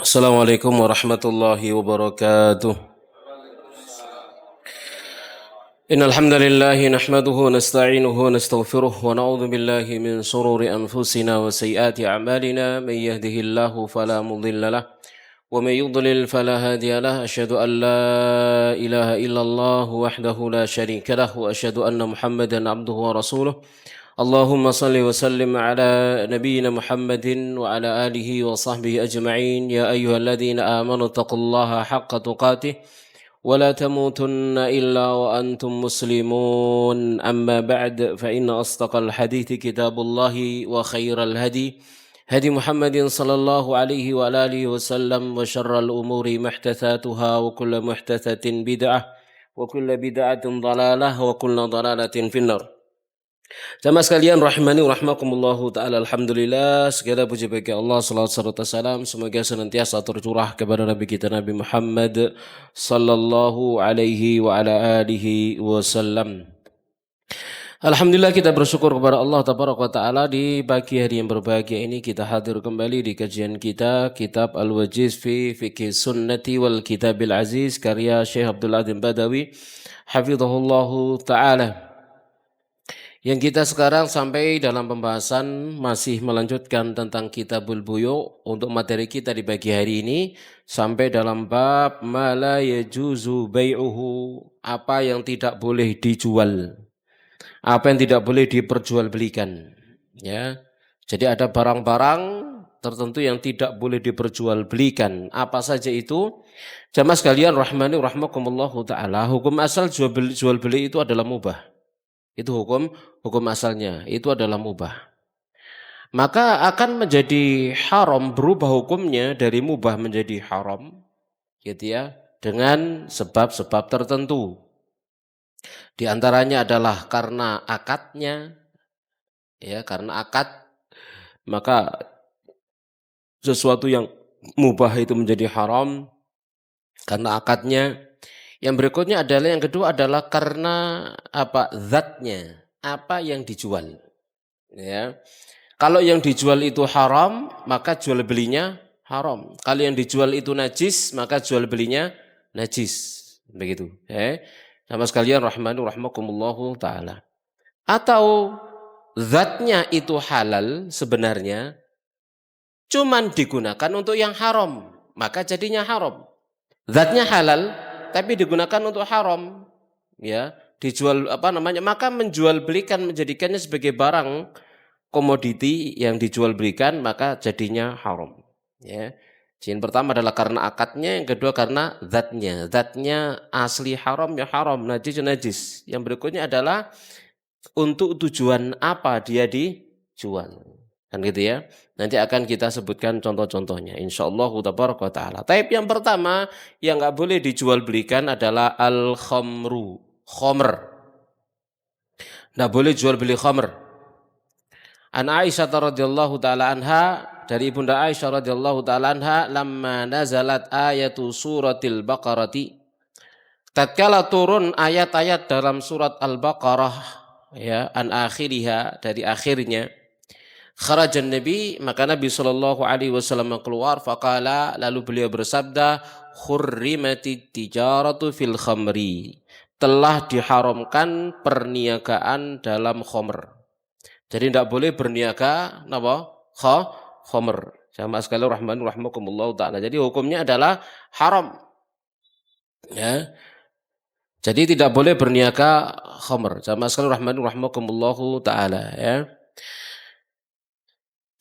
Assalamualaikum warahmatullahi wabarakatuh. Innal hamdalillah nahmaduhu wa nasta'inuhu wa nastaghfiruh wa na'udzu billahi min shururi anfusina wa sayyiati a'malina may yahdihillahu fala mudilla lah wa may yudlil fala hadiya lah asyhadu an la ilaha illallah wahdahu la syarika lah wa asyhadu anna Muhammadan abduhu wa rasuluh. اللهم صل وسلم على نبينا محمد وعلى آله وصحبه أجمعين يا أيها الذين آمنوا اتقوا الله حق تقاته ولا تموتن إلا وأنتم مسلمون أما بعد فإن أصدق الحديث كتاب الله وخير الهدي هدي محمد صلى الله عليه وعلى آله وسلم وشر الأمور محدثاتها وكل محدثة بدعة وكل بدعة ضلالة وكل ضلالة في النار. Jamaah sekalian rahimani wa rahmakumullahu ta'ala, alhamdulillah, segala puji bagi Allah, salawat serta salam semoga senantiasa tercurah kepada Nabi kita Nabi Muhammad sallallahu alaihi wa ala alihi wasallam. Alhamdulillah, kita bersyukur kepada Allah tabaraka wa ta'ala di pagi hari yang berbahagia ini kita hadir kembali di kajian kita Kitab Al-Wajiz fi Fiqh Sunnati wal Kitabil Aziz karya Syekh Abdul Adzim Badawi hafizahullahu ta'ala. Yang kita sekarang sampai dalam pembahasan masih melanjutkan tentang Kitabul Buyu'. Untuk materi kita di pagi hari ini sampai dalam bab ma la yajuzu bai'uhu, apa yang tidak boleh dijual, apa yang tidak boleh diperjualbelikan. Ya, jadi ada barang-barang tertentu yang tidak boleh diperjualbelikan. Apa saja itu? Jamaah sekalian rahmani rahmakumullahu ta'ala, hukum asal jual beli itu adalah mubah. Itu hukum asalnya, itu adalah mubah. Maka akan menjadi haram, berubah hukumnya dari mubah menjadi haram, gitu ya, dengan sebab-sebab tertentu. Di antaranya adalah karena akadnya, ya, karena akad, maka sesuatu yang mubah itu menjadi haram karena akadnya. Yang berikutnya adalah, yang kedua adalah karena apa? Zatnya, apa yang dijual. Ya. Kalau yang dijual itu haram, maka jual belinya haram. Kalau yang dijual itu najis, maka jual belinya najis. Begitu. Sama sekalian rahmanu rahmakumullahu ta'ala. Atau zatnya itu halal sebenarnya, cuman digunakan untuk yang haram, maka jadinya haram. Zatnya halal, tapi digunakan untuk haram, ya, dijual maka menjual belikan, menjadikannya sebagai barang komoditi yang dijual belikan, maka jadinya haram, ya. Yang pertama adalah karena akadnya, yang kedua karena zatnya asli haram ya haram, najis ya najis. Yang berikutnya adalah untuk tujuan apa dia dijual, kan gitu ya. Nanti akan kita sebutkan contoh-contohnya insyaallah tabaraka taala. Taib yang pertama yang enggak boleh dijual belikan adalah al-khamru, khamr. Enggak boleh jual beli khamr. An Aisyah radhiyallahu taala anha, dari Ibunda Aisyah radhiyallahu taala anha, lamma nazalat ayatu suratil baqarati, tatkala turun ayat-ayat dalam surat Al-Baqarah, ya, an akhiriha, dari akhirnya, kharajan Nabi, maka Nabi sallallahu alaihi wasallam keluar, faqala, lalu beliau bersabda, khurrimatid tijaratu fil khamri, telah diharamkan perniagaan dalam khamr. Jadi tidak boleh berniaga khamr. Sama sekali rahmanu rahmakumullah ta'ala. Jadi hukumnya adalah haram. Ya. Jadi tidak boleh berniaga khamr. Sama sekali rahmanu rahmakumullah ta'ala, ya.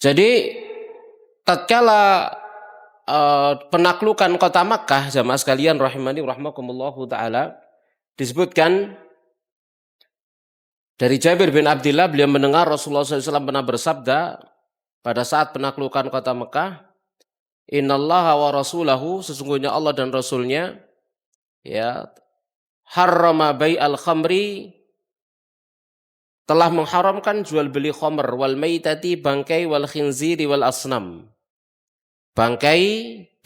Jadi tatkala penaklukan kota Makkah, jamaah sekalian rahimani rahmakumullahu taala, disebutkan dari Jabir bin Abdullah, beliau mendengar Rasulullah SAW pernah bersabda pada saat penaklukan kota Makkah, innallaha wa rasulahu, sesungguhnya Allah dan Rasulnya, ya, harrama bai'al khamri, telah mengharamkan jual beli khamr, wal maitati, bangkai, wal khinziri wal asnam, bangkai,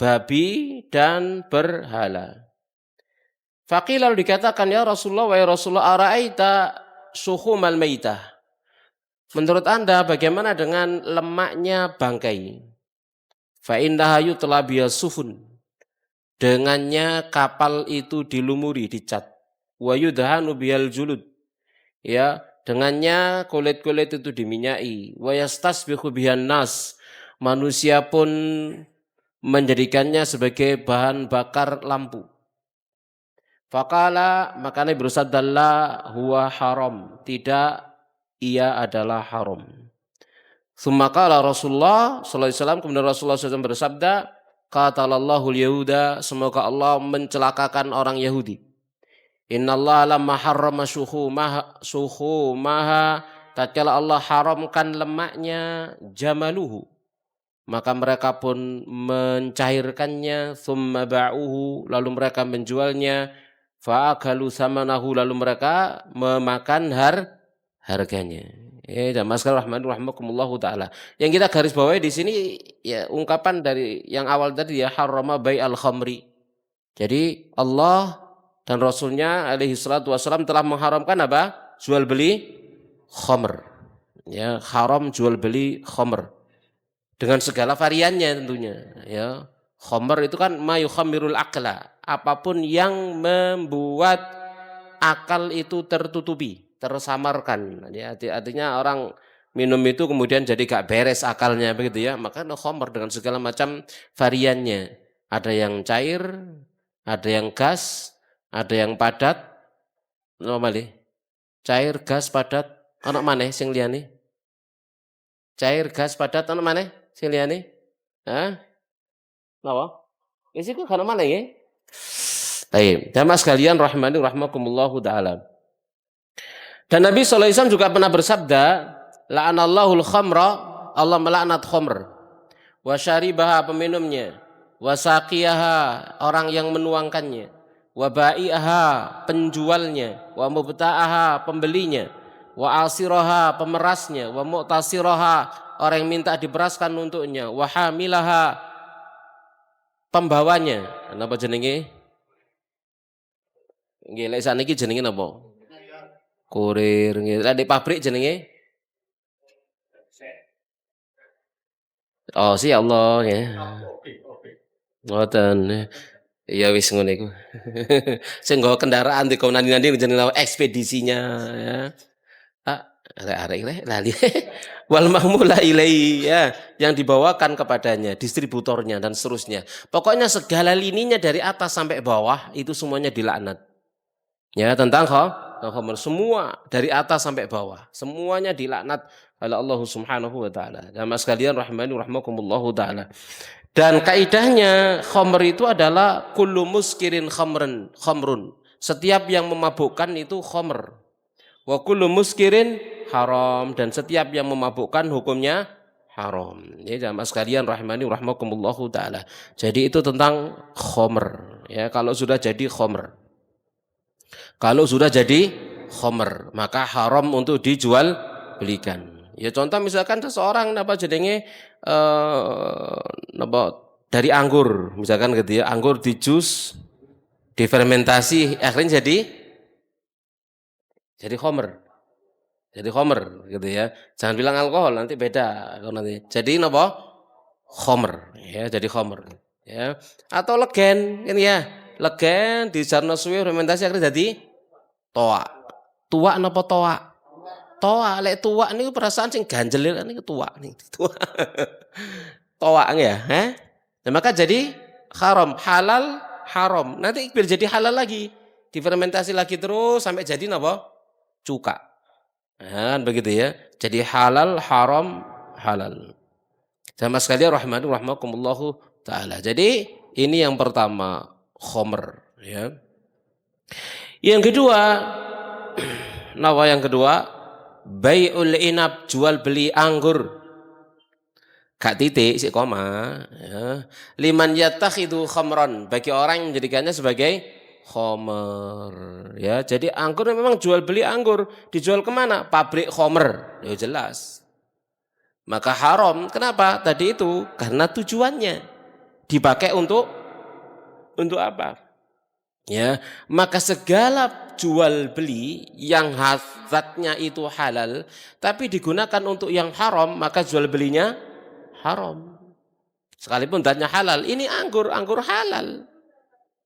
babi dan berhala. Faqila, lalu dikatakan, ya Rasulullah, wa ya Rasulullah, ara'aita suhumal maitah, menurut Anda bagaimana dengan lemaknya bangkai? Fa innaha yutla biha sufun. Dengannya kapal itu dilumuri, dicat. Wa yudhanu bihal julud. Ya, dengannya kulit-kulit itu diminyai. Wa yastasbihu bihan nas. Manusia pun menjadikannya sebagai bahan bakar lampu. Faqala, makanya bersabda la huwa haram. Tidak, ia adalah haram. Sumakala Rasulullah sallallahu alaihi wasallam, kemudian Rasulullah SAW bersabda, qatalallahu al-yahuda, semoga Allah mencelakakan orang Yahudi. Innallaha lamma harrama suhumaha, tatkala Allah haramkan lemaknya, jamaluhu, maka mereka pun mencairkannya, thumma ba'uhu, lalu mereka menjualnya, fa'akalu samanahu, lalu mereka memakan harganya. Jamaah sekalian rahimakumullahu taala. Yang kita garis bawahi di sini ya ungkapan dari yang awal tadi ya, harrama bai'al khamri. Jadi Allah dan Rasulnya alaihi salatu wassalam telah mengharamkan apa? Jual beli khamr. Ya, haram jual beli khamr. Dengan segala variannya tentunya, ya. Khamr itu kan ma yukhammirul aqla, apapun yang membuat akal itu tertutupi, tersamarkan. Ya, artinya orang minum itu kemudian jadi gak beres akalnya begitu ya. Maka khamr dengan segala macam variannya. Ada yang cair, ada yang gas, ada yang padat. Normali. Cair, gas, padat. Ana maneh sing liyane? Cair, gas, padat ana maneh sing liyane? Hah? Napa? Wis iku kana maneh nggih. Baik, jamaah sekalian rahimani rahimakumullahu taala. Dan Nabi sallallahu alaihi wasallam juga pernah bersabda, la'anallahul khamra, Allah melaknat khamr. Wa syaribaha, peminumnya, wa saqiyaha, orang yang menuangkannya, wa ba'i'aha, penjualnya, wa mubta'aha, pembelinya, wa asiraha, pemerasnya, wa mu'tasiraha, orang yang minta diperaskan untuknya, wa hamilaha, pembawanya. Napa jenenge? Nggih, lek saniki jenenge napa? Kurir. Nggih, lek di pabrik jenenge? Oh, si Allah ya. Ngoten. Ya wis ngono iku. Sing nggawa kendaraan di nandi-nandi jenenge ekspedisinya ya. Arek-arek lali. Wal mahmula ilai ya, yang dibawakan kepadanya, distributornya dan seterusnya. Pokoknya segala lininya dari atas sampai bawah itu semuanya dilaknat. Ya, tentang khamr semua dari atas sampai bawah, semuanya dilaknat oleh Allah Subhanahu wa taala. Jamaah sekalian rahimani rahimakumullahu taala. Dan kaidahnya khamr itu adalah kullu muskirin khamrun. Setiap yang memabukkan itu khamr. Wa kullu muskirin haram, dan setiap yang memabukkan hukumnya haram. Ya jamaah sekalian rahimani rahimakumullahu taala. Jadi itu tentang khamr. Ya, kalau sudah jadi khamr. Kalau sudah jadi khamr, maka haram untuk dijual belikan. Ya contoh misalkan seseorang napa jenenge napa dari anggur, misalkan gitu ya, anggur di jus, difermentasi, akhirnya jadi khamr. Jadi khamr gitu ya. Jangan bilang alkohol, nanti beda kalau nanti. Jadi napa? Khamr, ya, jadi khamr. Ya. Atau legen ini ya. Legen di jarno suwi fermentasi akhirnya jadi toa. Tua napa toa? Toa, lek tua niku perasaan sing ganjel niku tua nih. Tua. Toa ya, Nah, maka jadi haram, halal, haram. Nanti biar jadi halal lagi, difermentasi lagi terus sampai jadi napa? Cuka. Nah, begitu ya. Jadi halal, haram, halal. Jamaah sekalian rahmatu rahmakumullahu taala. Jadi ini yang pertama, khamr ya. Yang kedua, nawa yang kedua, bai'ul inab, jual beli anggur. Gak titik si koma ya. Liman yattakhidhu khamran, bagi orang yang menjadikannya sebagai khamr ya. Jadi anggur memang jual beli anggur, dijual kemana? Pabrik khamr, ya jelas. Maka haram. Kenapa? Tadi itu karena tujuannya dipakai untuk apa? Ya, maka segala jual beli yang hazatnya itu halal tapi digunakan untuk yang haram, maka jual belinya haram. Sekalipun zatnya halal, ini anggur halal.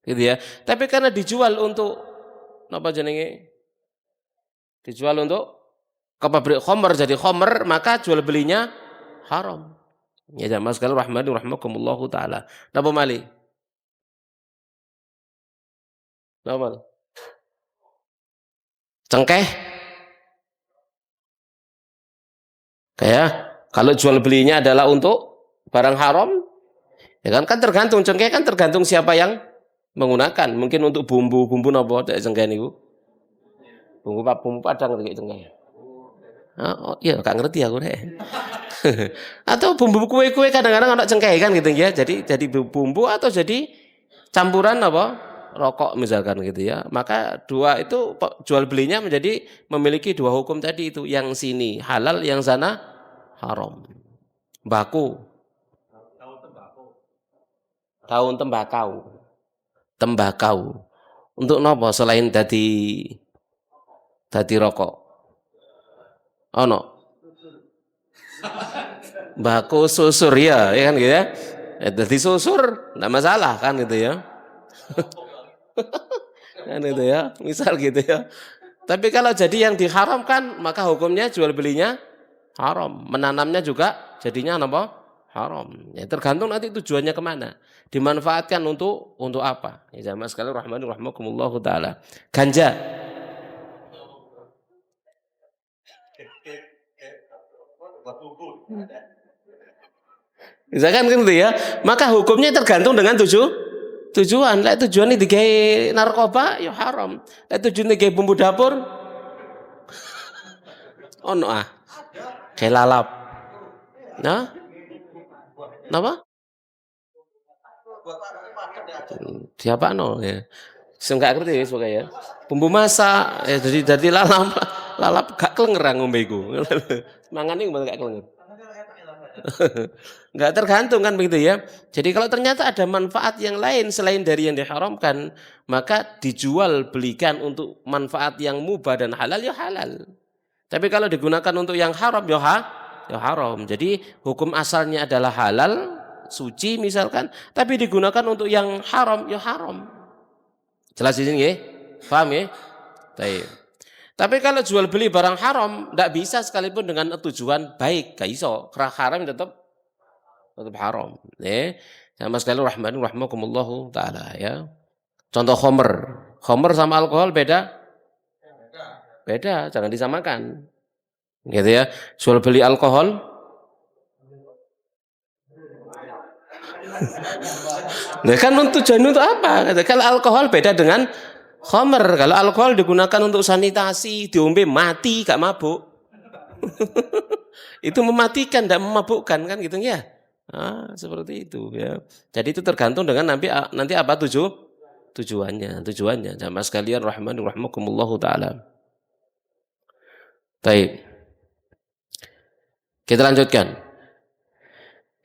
Gitu ya. Tapi karena dijual untuk apa jenenge? Dijual untuk ke pabrik khamr jadi khamr, maka jual belinya haram. Ya jamaah sekalian rahmani rahimakumullah taala. Napa mali? Napa mali? Cengkeh kayak kalau jual belinya adalah untuk barang haram, ya kan tergantung cengkeh kan tergantung siapa yang menggunakan. Mungkin untuk bumbu napa cengkeh niku? Bumbu padang kayak cengkeh. Oh, iya gak ngerti aku deh. Atau bumbu kue-kue kadang-kadang ada cengkeh kan gitu ya. Jadi bumbu atau jadi campuran apa? Rokok misalkan gitu ya. Maka dua itu jual belinya menjadi memiliki dua hukum tadi itu. Yang sini halal, yang sana haram. Baku. Daun tembakau. Tembakau. Untuk nopo selain dadi rokok. Ono. Baku susur ya kan gitu ya. Dadi susur enggak masalah kan gitu ya. Kan itu ya, misal gitu ya. Tapi kalau jadi yang diharamkan, maka hukumnya jual belinya haram. Menanamnya juga jadinya apa? Haram. Ya, tergantung nanti tujuannya kemana. Dimanfaatkan untuk apa? Ya jamaah sekalian rahmani rahimakumullah taala. Ganja. Misalkan gitu ya. Maka hukumnya tergantung dengan tujuan. Lah tujuan ini digawe narkoba ya haram. Lah tujuan digawe bumbu dapur ono kayak lalap. Nah, napa? Siapa no ya? Enggak ngerti ya sebagai ya. Bumbu masak ya jadi lalap gak kelengerang ngombe iku. Mangane gak kelenger. Enggak tergantung kan begitu ya. Jadi kalau ternyata ada manfaat yang lain selain dari yang diharamkan, maka dijual belikan untuk manfaat yang mubah dan halal ya halal. Tapi kalau digunakan untuk yang haram ya haram. Jadi hukum asalnya adalah halal, suci misalkan, tapi digunakan untuk yang haram ya haram. Jelas di sini ya? Paham ya? Baik. Tapi kalau jual beli barang haram tidak bisa sekalipun dengan tujuan baik, gak iso. Karena haram tetap haram. Ya. Sama sekali rahmakumullah taala ya. Contoh khamr. Khamr sama alkohol beda? Beda, jangan disamakan. Gitu ya. Jual beli alkohol nah kan tujuan untuk apa? Kalau alkohol beda dengan khamr. Kalau alkohol digunakan untuk sanitasi, diombe mati gak mabuk. Itu mematikan, tidak memabukkan kan gitu ya. Seperti itu ya. Jadi itu tergantung dengan nanti apa tujuannya. Jamaah sekalian rahmani rahimakumullah taala. Baik. Kita lanjutkan.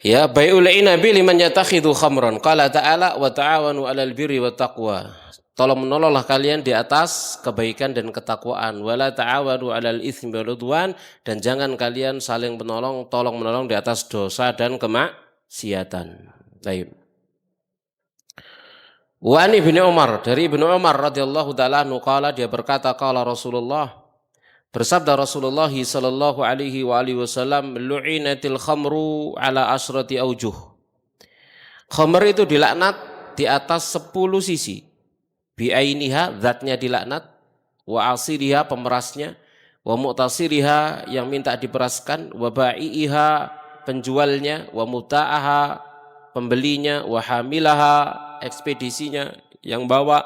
Ya, bai'ul inabi liman yatakhidhu khamran. Qala ta'ala wa ta'awanu 'alal birri wat taqwa. Tolong menolonglah kalian di atas kebaikan dan ketakwaan. Wala ta'awanu 'alal itsmi wal 'udwan, dan jangan kalian saling tolong menolong di atas dosa dan kemaksiatan. Baik. Wa ani bin Umar, dari Ibnu Umar radhiyallahu taala anhu qala, dia berkata qala Rasulullah, bersabda Rasulullah sallallahu alaihi wa alihi wasallam, lu'inatil khamru ala asrati aujuh. Khamr itu dilaknat di atas 10 sisi. Bi'ainiha, zatnya dilaknat, wa asiriha, pemerasnya, wa mu'tasiriha, yang minta diperaskan, wa ba'i'iha, penjualnya, wa muta'aha, pembelinya, wa hamilaha, ekspedisinya, yang bawa,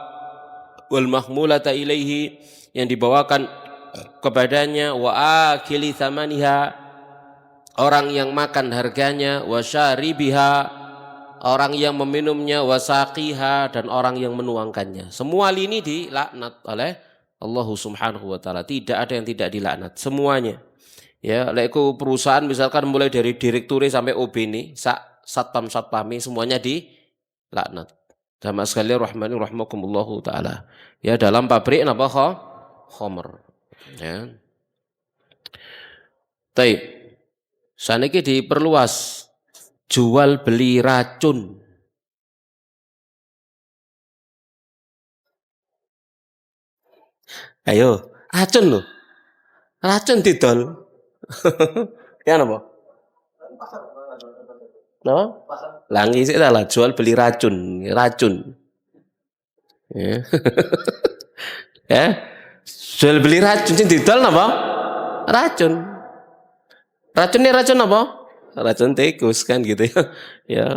wal mahmulata ilaihi, yang dibawakan kepadanya, wa akili thamaniha, orang yang makan harganya, wa syaribiha, orang yang meminumnya, wa saqiha, dan orang yang menuangkannya. Semua ini dilaknat oleh Allah Subhanahu wa taala. Tidak ada yang tidak dilaknat, semuanya. Ya, leku perusahaan misalkan mulai dari direktur sampai OB ini, satpam-satpami semuanya dilaknat. Jamaah sekalian rahmani rahimakumullahu taala. Ya, dalam pabrik apa khamr. Ya. Baik. Saniki diperluas jual beli racun. Ayo, racun loh. Racun didol. Ya napa? Napa? Langi sih lah jual beli racun, racun. Ya. Ya. Jual beli racun sing didol napa? Racun. Racunnya racun apa? Racun tikus kan gitu ya. Ya.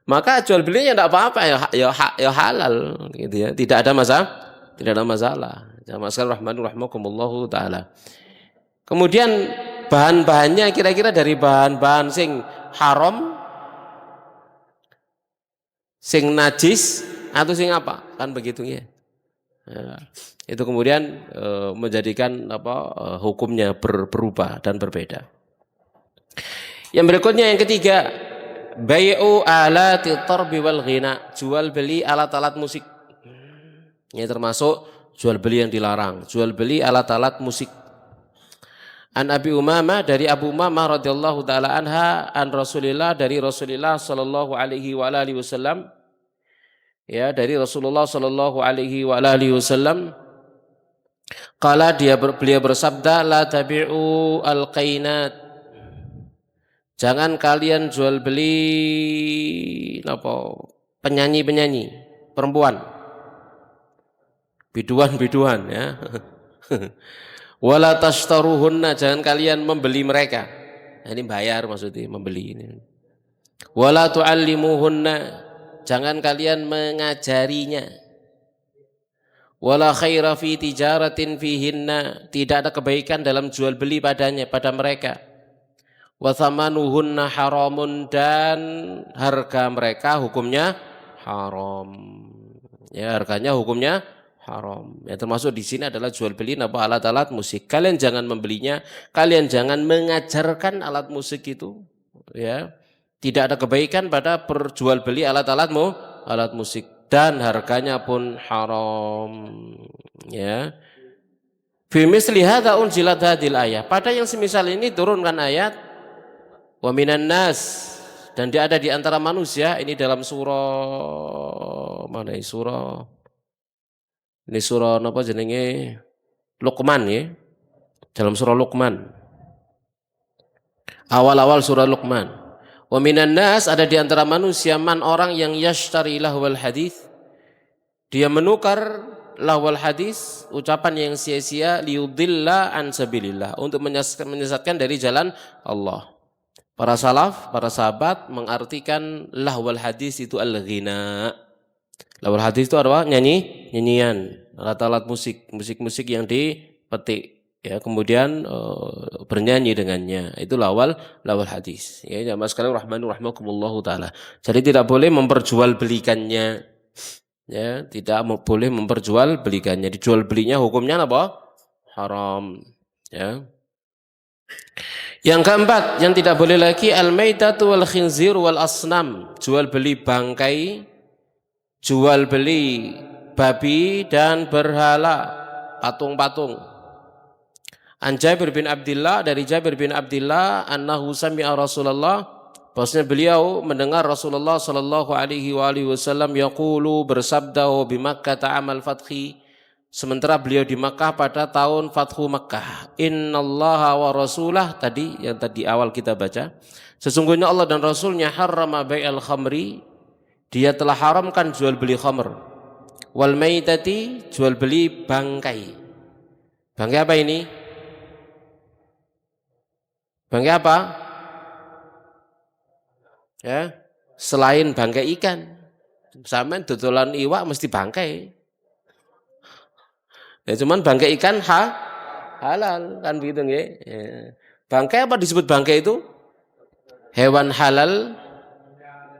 Maka jual belinya tidak apa-apa ya halal gitu ya. Tidak ada masalah. Tidak ada masalah. Jamaah sekalian rahimakumullah taala. Kemudian bahan-bahannya kira-kira dari bahan-bahan sing haram, sing najis atau sing apa? Kan begitu ya. Ya. Itu kemudian menjadikan hukumnya berubah dan berbeda. Yang berikutnya yang ketiga, bai'u alati tarbi wal ghina, jual beli alat-alat musik. Ini termasuk jual beli yang dilarang, jual beli alat-alat musik. An Abi Umamah, dari Abu Umamah radhiyallahu taala anha, an Rasulillah, dari Rasulullah sallallahu alaihi wa alihi wasallam, ya, dari Rasulullah sallallahu alaihi wa alihi wasallam, qala, beliau bersabda, la tabi'u al-qainat, jangan kalian jual beli penyanyi-penyanyi perempuan, biduan-biduan ya. Wala tashtaruhunna, jangan kalian membeli mereka. Ini bayar maksudnya, membeli ini. Wala tuallimuhunna, jangan kalian mengajarinya. Wala khaira fi tijaratin fihinna, tidak ada kebaikan dalam jual beli pada mereka. Wa thamanuhunna haramun, dan harga mereka hukumnya haram. Ya, harganya hukumnya haram. Ya, termasuk di sini adalah jual beli alat-alat musik. Kalian jangan membelinya, kalian jangan mengajarkan alat musik itu. Ya, tidak ada kebaikan pada perjual beli alat musik, dan harganya pun haram. Ya. Fi misli hadza unzilat hadhil ayah. Pada yang semisal ini turunkan ayat wa minan nas, dan dia ada di antara manusia. Ini dalam surah mana ini? Ini surah apa jenenge? Luqman ya. Dalam surah Luqman. Awal-awal surah Luqman. Wa minan nas, ada di antara manusia, man, orang yang yashtari lahwal hadis, dia menukar lahwal hadis, ucapan yang sia-sia, liyudilla an sabilillah, untuk menyesatkan dari jalan Allah. Para salaf, para sahabat mengartikan lahwal hadis itu al-ghina. Lahwal hadis itu apa? Nyanyian, alat-alat musik yang dipetik, ya, kemudian bernyanyi dengannya. Itu lahwal hadis. Ya, jamaah sekalian rahimakumullah taala. Jadi tidak boleh memperjualbelikannya. Ya, tidak boleh memperjualbelikannya. Dijual belinya hukumnya apa? Haram. Ya. Yang keempat, yang tidak boleh lagi, al-maitatu wal khinzir wal asnam, jual beli bangkai, jual beli babi dan berhala, patung-patung. An Jabir bin Abdullah, dari Jabir bin Abdullah, annahu sami'a Rasulullah, bahwasanya beliau mendengar Rasulullah sallallahu alaihi wasallam yaqulu, bersabda, bi Makkah ta'amal fathi, sementara beliau di Makkah pada tahun Fathu Makkah, innallaha wa rasulah, yang tadi awal kita baca, sesungguhnya Allah dan Rasulnya, harrama bai'al khamri, dia telah haramkan jual beli khamr, wal maitati, jual beli bangkai. Bangkai apa ini? Bangkai apa? Ya, selain bangkai ikan, sampean dodolan iwak mesti bangkai. Ya, cuman bangkai ikan halal kan begitu nggih. Ya. Bangkai apa disebut bangkai itu? Hewan halal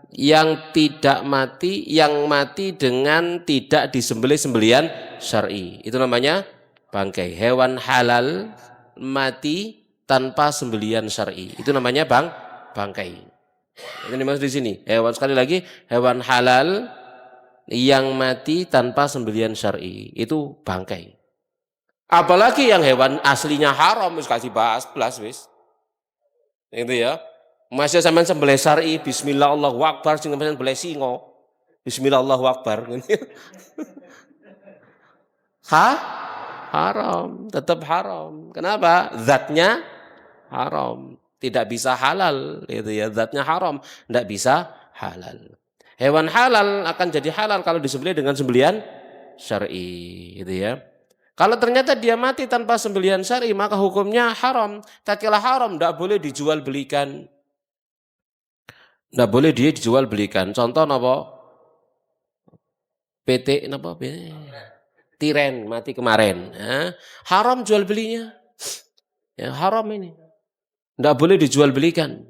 yang tidak mati, yang mati dengan tidak disembelih sembelihan syar'i. Itu namanya bangkai. Hewan halal mati tanpa sembelihan syar'i. Itu namanya bangkai. Ini dimaksud di sini. Sekali lagi, hewan halal yang mati tanpa sembelihan syar'i, itu bangkai. Apalagi yang hewan aslinya haram, wis kasih bahas belas wis. Itu ya. Masih sampean sembelih syar'i bismillah Allahu akbar sing sampean sembelih singa. Bismillah Allahu akbar. Ha? Haram, tetap haram. Kenapa? Zatnya haram. Tidak bisa halal, itu ya. Zatnya haram, tidak bisa halal. Hewan halal akan jadi halal kalau disembelih dengan sembelihan syar'i, gitu ya. Kalau ternyata dia mati tanpa sembelihan syar'i, maka hukumnya haram. Tatkala haram, tidak boleh dijual belikan. Tidak boleh dia dijual belikan. Contoh apa? PT apa? Tiren mati kemarin. Ya. Haram jual belinya. Ya, haram ini. Tidak boleh dijual belikan.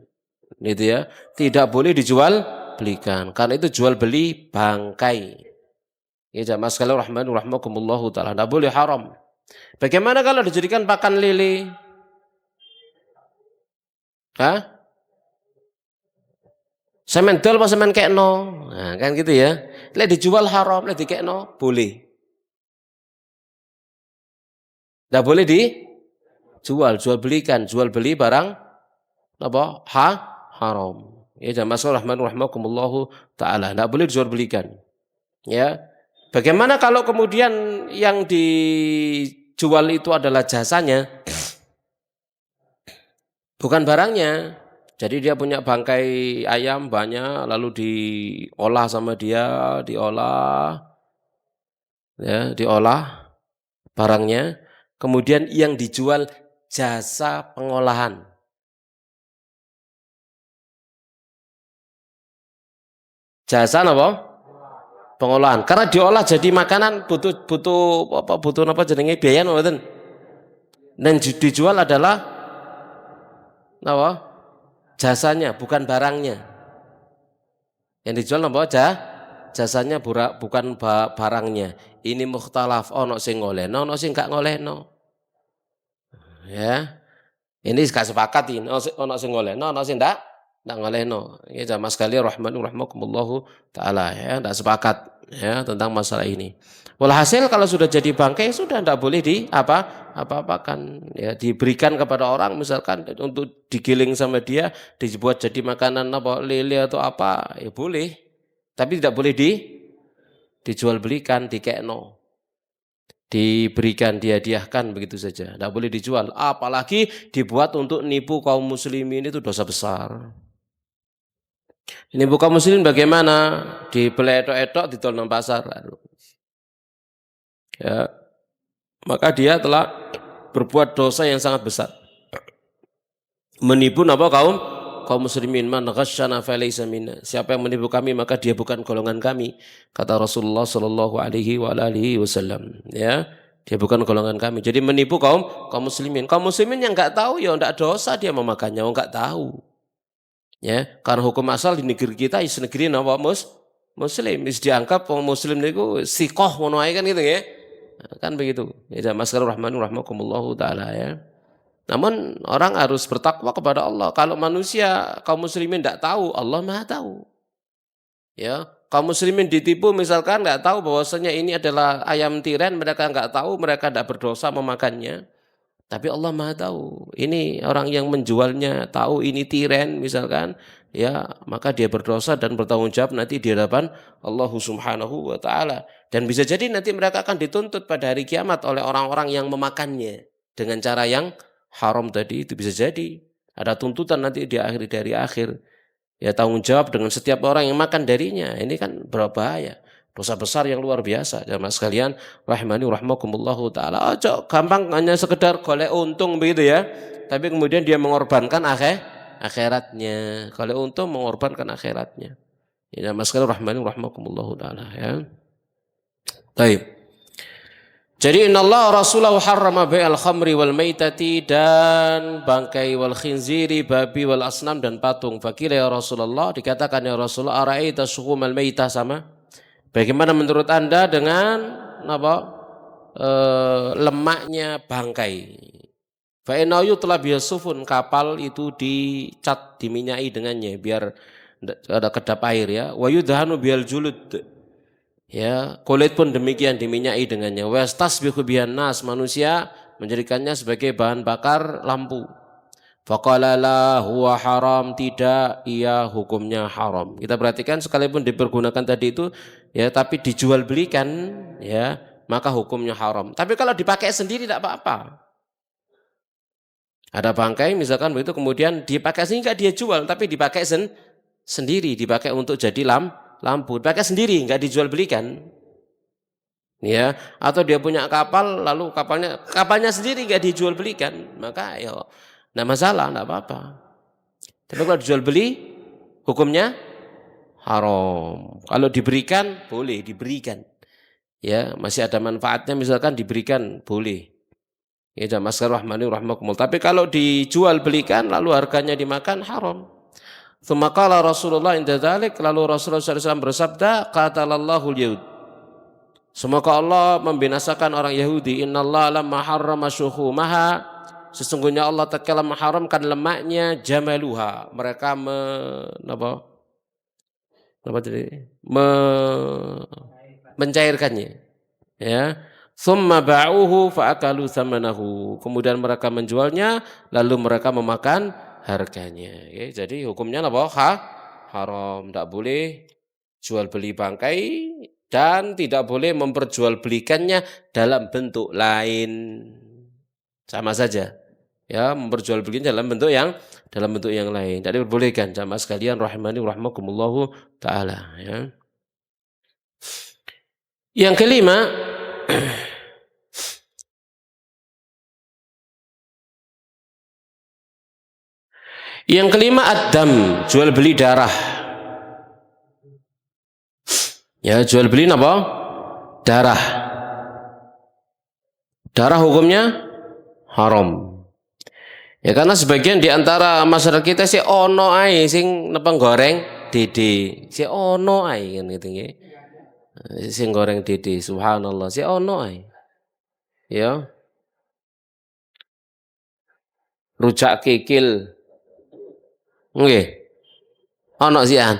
Gitu ya. Tidak boleh dijual belikan. Karena itu jual beli bangkai. Ya jamaah sekalian rahimakumullah taala. Tidak boleh haram. Bagaimana kalau dijadikan pakan lele? Hah? Semen dol apa semen kekno? Nah, kan gitu ya. Lek dijual haram, lek dikekno boleh. Tidak boleh dijual, jual belikan, jual beli barang apa? Haram. Ya jamaah rahimakumullah taala. Tidak boleh dijual belikan. Ya. Bagaimana kalau kemudian yang dijual itu adalah jasanya, bukan barangnya. Jadi dia punya bangkai ayam banyak, lalu diolah sama dia, diolah barangnya. Kemudian yang dijual jasa pengolahan. Jasa apa? Pengolahan. Karena diolah jadi makanan butuh apa jenenge biaya ngoten. Dan dijual adalah apa? Jasanya, bukan barangnya. Yang dijual apa aja? Jasanya bukan barangnya. Ini mukhtalaf, ono sing ngolehno, ono sing gak ngolehno. Ya. Ini gak sepakat ini, ono sing ngolehno, ono sing ndak ngolehno. Ya jamaah sekalian rahimakumullah taala ya, ndak sepakat ya tentang masalah ini. Walhasil kalau sudah jadi bangkai sudah ndak boleh apa-apakan ya, diberikan kepada orang misalkan untuk digiling sama dia, dibuat jadi makanan apa lele atau apa ya boleh, tapi tidak boleh dijual belikan, dikekno, diberikan, dihadiahkan begitu saja, tidak boleh dijual, apalagi dibuat untuk nipu kaum muslimin, itu dosa besar. Nipu kaum muslimin bagaimana? Dibeli etok-etok ditol nang pasar. Ya, maka dia telah berbuat dosa yang sangat besar. Menipu apa kaum muslimin, man ghasyana falaysa minna. Siapa yang menipu kami maka dia bukan golongan kami, kata Rasulullah sallallahu alaihi wasallam. Ya, dia bukan golongan kami. Jadi menipu kaum muslimin. Kaum muslimin yang enggak tahu ya enggak dosa dia memakannya, enggak tahu. Ya, karena hukum asal di negeri kita is negeri napa muslim, is dianggap muslim niku sikoh ngono ae kan gitu ya. Kan begitu. Ya masyaallah rahimakumullah taala ya. Namun orang harus bertakwa kepada Allah. Kalau manusia kaum muslimin tidak tahu, Allah Maha tahu. Ya, kaum muslimin ditipu misalkan nggak tahu bahwasanya ini adalah ayam tiren, mereka nggak tahu, mereka tidak berdosa memakannya. Tapi Allah Maha tahu. Ini orang yang menjualnya tahu ini tiren misalkan, ya maka dia berdosa dan bertanggung jawab nanti di hadapan Allah Subhanahu wa taala. Dan bisa jadi nanti mereka akan dituntut pada hari kiamat oleh orang-orang yang memakannya dengan cara yang haram tadi, itu bisa jadi. Ada tuntutan nanti di akhir. Ya tanggung jawab dengan setiap orang yang makan darinya. Ini kan berbahaya. Dosa besar yang luar biasa. Jamaah sekalian rahimakumullahu taala. Ojo gampang hanya sekedar golek untung begitu ya. Tapi kemudian dia mengorbankan akhiratnya. Kalau untung mengorbankan akhiratnya. Ya jamaah sekalian rahimakumullahu taala ya. Baik. Jadi innallaha rasulahu harrama bai'al khamri wal maitati, dan bangkai wal khinziri, babi wal asnam dan patung. Fakila ya Rasulullah, dikatakan ya Rasulullah, ara'aita suhumal maitah, sama bagaimana menurut Anda dengan lemaknya bangkai? Fa inna yutla biyasufun, kapal itu dicat, diminyai dengannya biar ada kedap air ya. Wa yudhanu biyal julud, ya kulit pun demikian diminyai dengannya. Wastasbihu bihan nas, manusia menjadikannya sebagai bahan bakar lampu. Faqala la huwa haram, tidak, iya hukumnya haram. Kita perhatikan sekalipun dipergunakan tadi itu ya, tapi dijual belikan ya, maka hukumnya haram. Tapi kalau dipakai sendiri tidak apa-apa. Ada bangkai misalkan begitu kemudian dipakai sendiri enggak dia jual, tapi dipakai sendiri, dipakai untuk jadi lampu, dipakai sendiri enggak dijual belikan. Ya, atau dia punya kapal lalu kapalnya sendiri enggak dijual belikan, maka ya enggak masalah, enggak apa-apa. Tapi kalau dijual beli hukumnya haram. Kalau diberikan boleh diberikan. Ya, masih ada manfaatnya misalkan diberikan boleh. Ya, jamaah sekalian rahmani rahmakumullah. Tapi kalau dijual belikan lalu harganya dimakan haram. Tsumma qala Rasulullah inda dzalik, lalu Rasulullah SAW bersabda, qatalallahu al-yahud. Semoga Allah membinasakan orang Yahudi. Innallaha lamma harrama syuhumaha, sesungguhnya Allah tatkala mengharamkan lemaknya, jamaluha, mereka mencairkannya, ya. Tsumma ba'uhu fa'akalu thamanahu, kemudian mereka menjualnya lalu mereka memakan harganya, ya. Jadi hukumnya apa? Haram, tidak boleh jual beli bangkai dan tidak boleh memperjualbelikannya dalam bentuk lain. Sama saja. Ya, memperjualbelikan dalam bentuk yang lain. Jadi diperbolehkan jamaah sekalian rahimani rahmakumullahu taala, ya. Yang kelima, ad-dam, jual beli darah. Ya, jual beli apa? Darah. Darah hukumnya haram. Ya karena sebagian di antara masyarakat kita si ono ae sing nepeng goreng dede, si ono ae kan gitu nggih. Sing goreng dede, subhanallah, si ono ae. Ya. Rujak kikil. Nggih. Ono sian.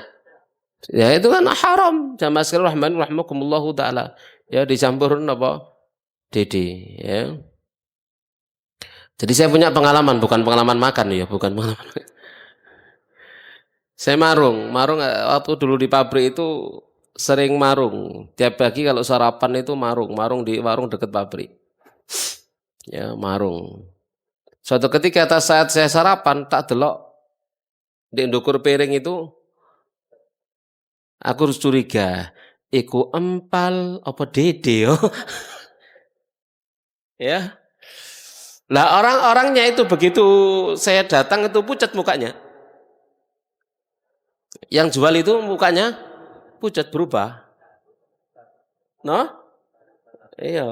Ya itu kan haram. Jamaah sekalian rahman rahimakumullahu taala. Ya dicampur apa? Dede, ya. Jadi saya punya pengalaman, bukan pengalaman makan ya, bukan pengalaman. Saya marung waktu dulu di pabrik itu sering marung. Tiap pagi kalau sarapan itu marung di warung dekat pabrik. Ya, marung. Suatu ketika saat saya sarapan tak delok di ndukur piring itu aku harus curiga, iku empal apa dede yo. Ya. Lah orang-orangnya itu begitu saya datang itu pucat mukanya. Yang jual itu mukanya pucat berubah. No? Iya.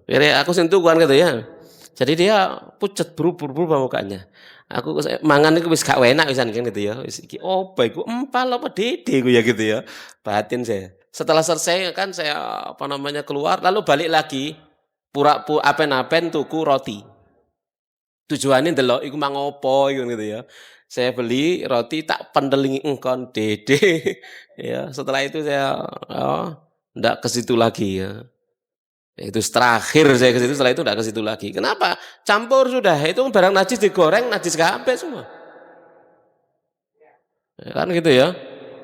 Kira aku sentuh kan gitu ya. Jadi dia pucat berubah mukanya. Aku mangan itu wis gak enak wisan kan gitu ya. Wis iki opo iku empal apa dede ku ya gitu ya. Batin saya. Setelah selesai kan saya keluar lalu balik lagi apen-apen tuku roti. Tujuannya ndelok iku mang opo iku gitu ya. Saya beli roti tak pendelingi engkon dede. Ya, setelah itu saya enggak ke situ lagi ya. Itu terakhir saya ke situ, setelah itu enggak ke situ lagi. Kenapa? Campur sudah. Itu barang najis digoreng, najis kabeh semua. Ya, kan gitu ya.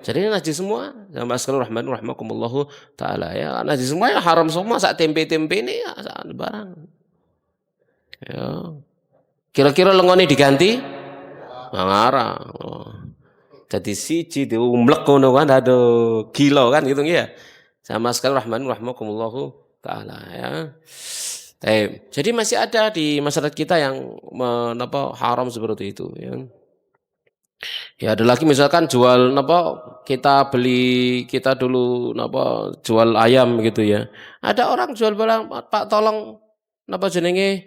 Jadi najis semua. Sama sekali rahmakumullahu taala ya. Najis semua ya, haram semua, sak tempe-tempe ini ya barang. Ya. Kira-kira lengone diganti? Ngarang. Oh. Jadi siji diumlek ngono kan, aduh gila kan gitu ya. Sama sekali rahmakumullahu taala ya. Jadi masih ada di masyarakat kita yang haram seperti itu ya. Ya ada lagi misalkan jual kita dulu jual ayam gitu ya. Ada orang jual barang, Pak tolong jenenge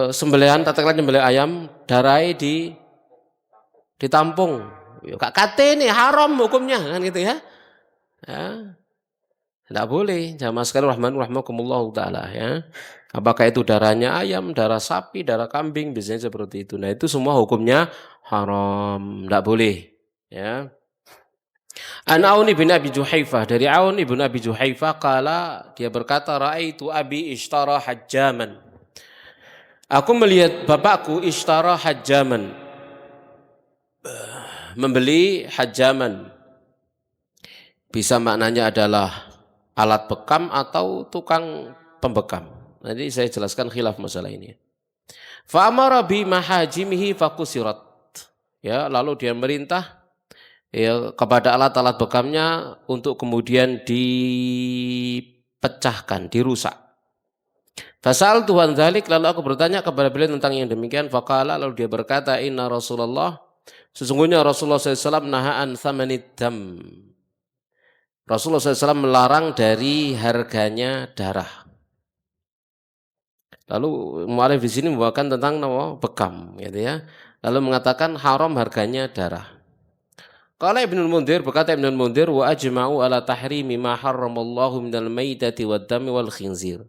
sembelihan katakanlah nyembelih ayam darai ditampung. Ya Kak kate nih haram hukumnya kan gitu ya. Ya. Tidak boleh, jamaah sekalian rahmakumullah taala ya. Apakah itu darahnya ayam, darah sapi, darah kambing, biasanya seperti itu. Nah, itu semua hukumnya haram, tidak boleh ya. An Aun ibn Abi Juhaifah, dari Aun ibn Abi Juhaifah kala dia berkata, raaitu abi ishtara hajjaman. Aku melihat bapakku ishtara hajjaman, membeli hajjaman. Bisa maknanya adalah alat bekam atau tukang pembekam. Nanti saya jelaskan khilaf masalah ini. Fa amara bi mahajimihi fakusirat. Ya, lalu dia merintah ya kepada alat-alat bekamnya untuk kemudian dipecahkan, dirusak. Fasal Tuhan dzalik, lalu aku bertanya kepada beliau tentang yang demikian. Faqala, lalu dia berkata, inna Rasulullah, sesungguhnya Rasulullah SAW nahaan thamanid dam. Rasulullah SAW melarang dari harganya darah. Lalu mu'alif di sini membawakan tentang bekam, gitu ya. Lalu mengatakan haram harganya darah. Qala Ibnul Mundhir, berkata Ibnul Mundhir, wa ajma'u ala tahrimi ma harramallahu minal maitati wad dami wal khinzir.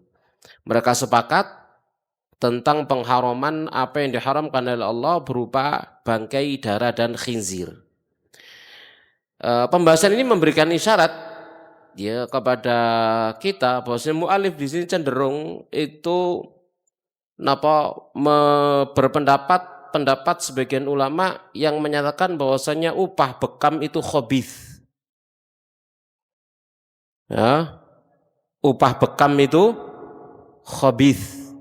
Mereka sepakat tentang pengharaman apa yang diharamkan oleh Allah berupa bangkai, darah dan khinzir. Pembahasan ini memberikan isyarat ya kepada kita bahwasanya mu'alif di sini cenderung itu pendapat sebagian ulama yang menyatakan bahwasanya upah bekam itu khabith. Ya, upah bekam itu khabith.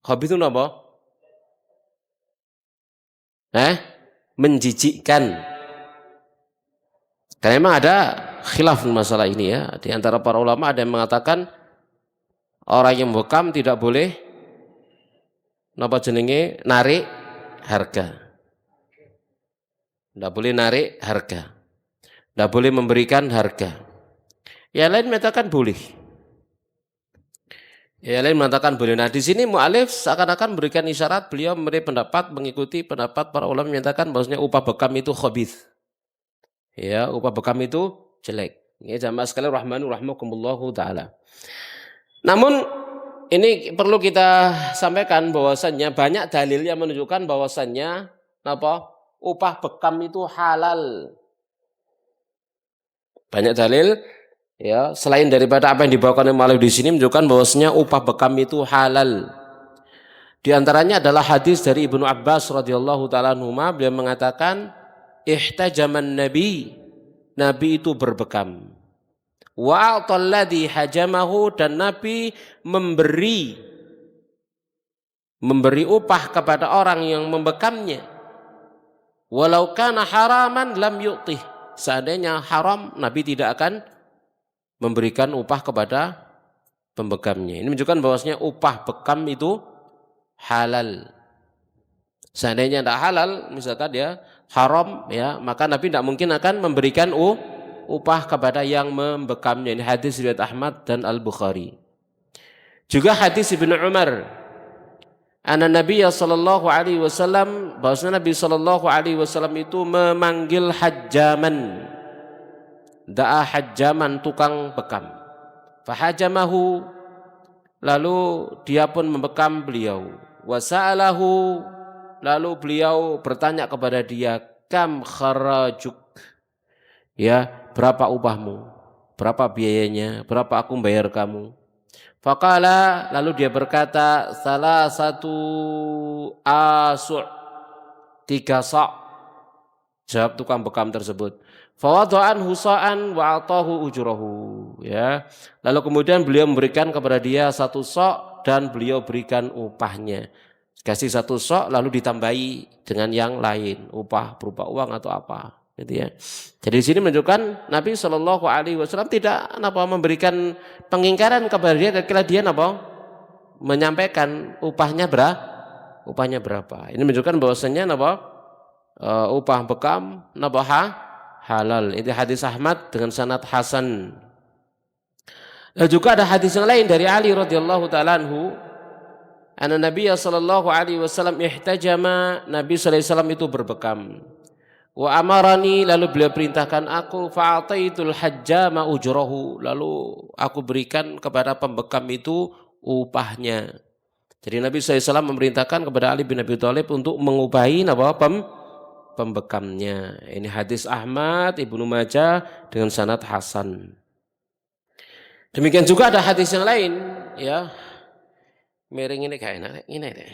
Khabith itu apa? Menjijikkan. Karena memang ada khilaf masalah ini ya. Di antara para ulama ada yang mengatakan orang yang bekam tidak boleh narik harga. Tidak boleh narik harga. Tidak boleh memberikan harga. Yang lain mengatakan boleh. Yang lain mengatakan boleh. Nah di sini mu'alif seakan-akan memberikan isyarat beliau memberi pendapat mengikuti pendapat para ulama menyatakan bahwasanya upah bekam itu khabith. Ya, upah bekam itu jelek. Ya, jamaah sekalian rahmakumullahu taala. Namun ini perlu kita sampaikan bahwasannya banyak dalil yang menunjukkan bahwasannya upah bekam itu halal. Banyak dalil ya selain daripada apa yang dibawakan oleh mu'allif di sini menunjukkan bahwasanya upah bekam itu halal. Di antaranya adalah hadis dari Ibnu Abbas radhiyallahu taala anhuma, beliau mengatakan ihtajaman Nabi itu berbekam. Wa a'talladhi hajamahu, dan Nabi memberi upah kepada orang yang membekamnya. Walau kana haraman lam yu'tih. Seandainya haram, Nabi tidak akan memberikan upah kepada pembekamnya. Ini menunjukkan bahwasanya upah bekam itu halal. Seandainya tidak halal, misalkan ya haram ya, maka Nabi tidak mungkin akan memberikan upah kepada yang membekamnya. Ini hadis riwayat Ahmad dan Al-Bukhari. Juga hadis Ibnu Umar, anna Nabi sallallahu alaihi wasallam, bahwasanya Nabi sallallahu alaihi wasallam itu memanggil hajjaman. Da'a hajjaman, tukang bekam. Fahajamahu, lalu dia pun membekam beliau. Wa sa'alahu, lalu beliau bertanya kepada dia, kam kharajuk, ya berapa upahmu, berapa biayanya, berapa aku bayar kamu. Faqala, lalu dia berkata, salah satu asu', 3 sa'. Jawab tukang bekam tersebut. Fawadha'an husa'an wa atahu ujurahu, ya. Lalu kemudian beliau memberikan kepada dia 1 sa' dan beliau berikan upahnya. Kasih 1 sa' lalu ditambahi dengan yang lain, upah berupa uang atau apa, gitu ya. Jadi di sini menunjukkan Nabi Shallallahu Alaihi Wasallam tidak memberikan pengingkaran kepada dia ketika dia menyampaikan upahnya berapa. Ini menunjukkan bahwasanya upah bekam halal. Itu hadis Ahmad dengan sanad hasan. Juga ada hadis yang lain dari Ali radhiyallahu taala anhu, anna Nabi sallallahu alaihi wasallam ihtajama, Nabi sallallahu alaihi wasallam itu berbekam. Wa amarani, lalu beliau perintahkan aku, fa'ataitul hajjama ujrahu, lalu aku berikan kepada pembekam itu upahnya. Jadi Nabi sallallahu alaihi wasallam memerintahkan kepada Ali bin Abi Thalib untuk mengupahi pembekamnya. Ini hadis Ahmad, Ibnu Majah dengan sanad hasan. Demikian juga ada hadis yang lain ya, Miring ini kayak enak ini deh.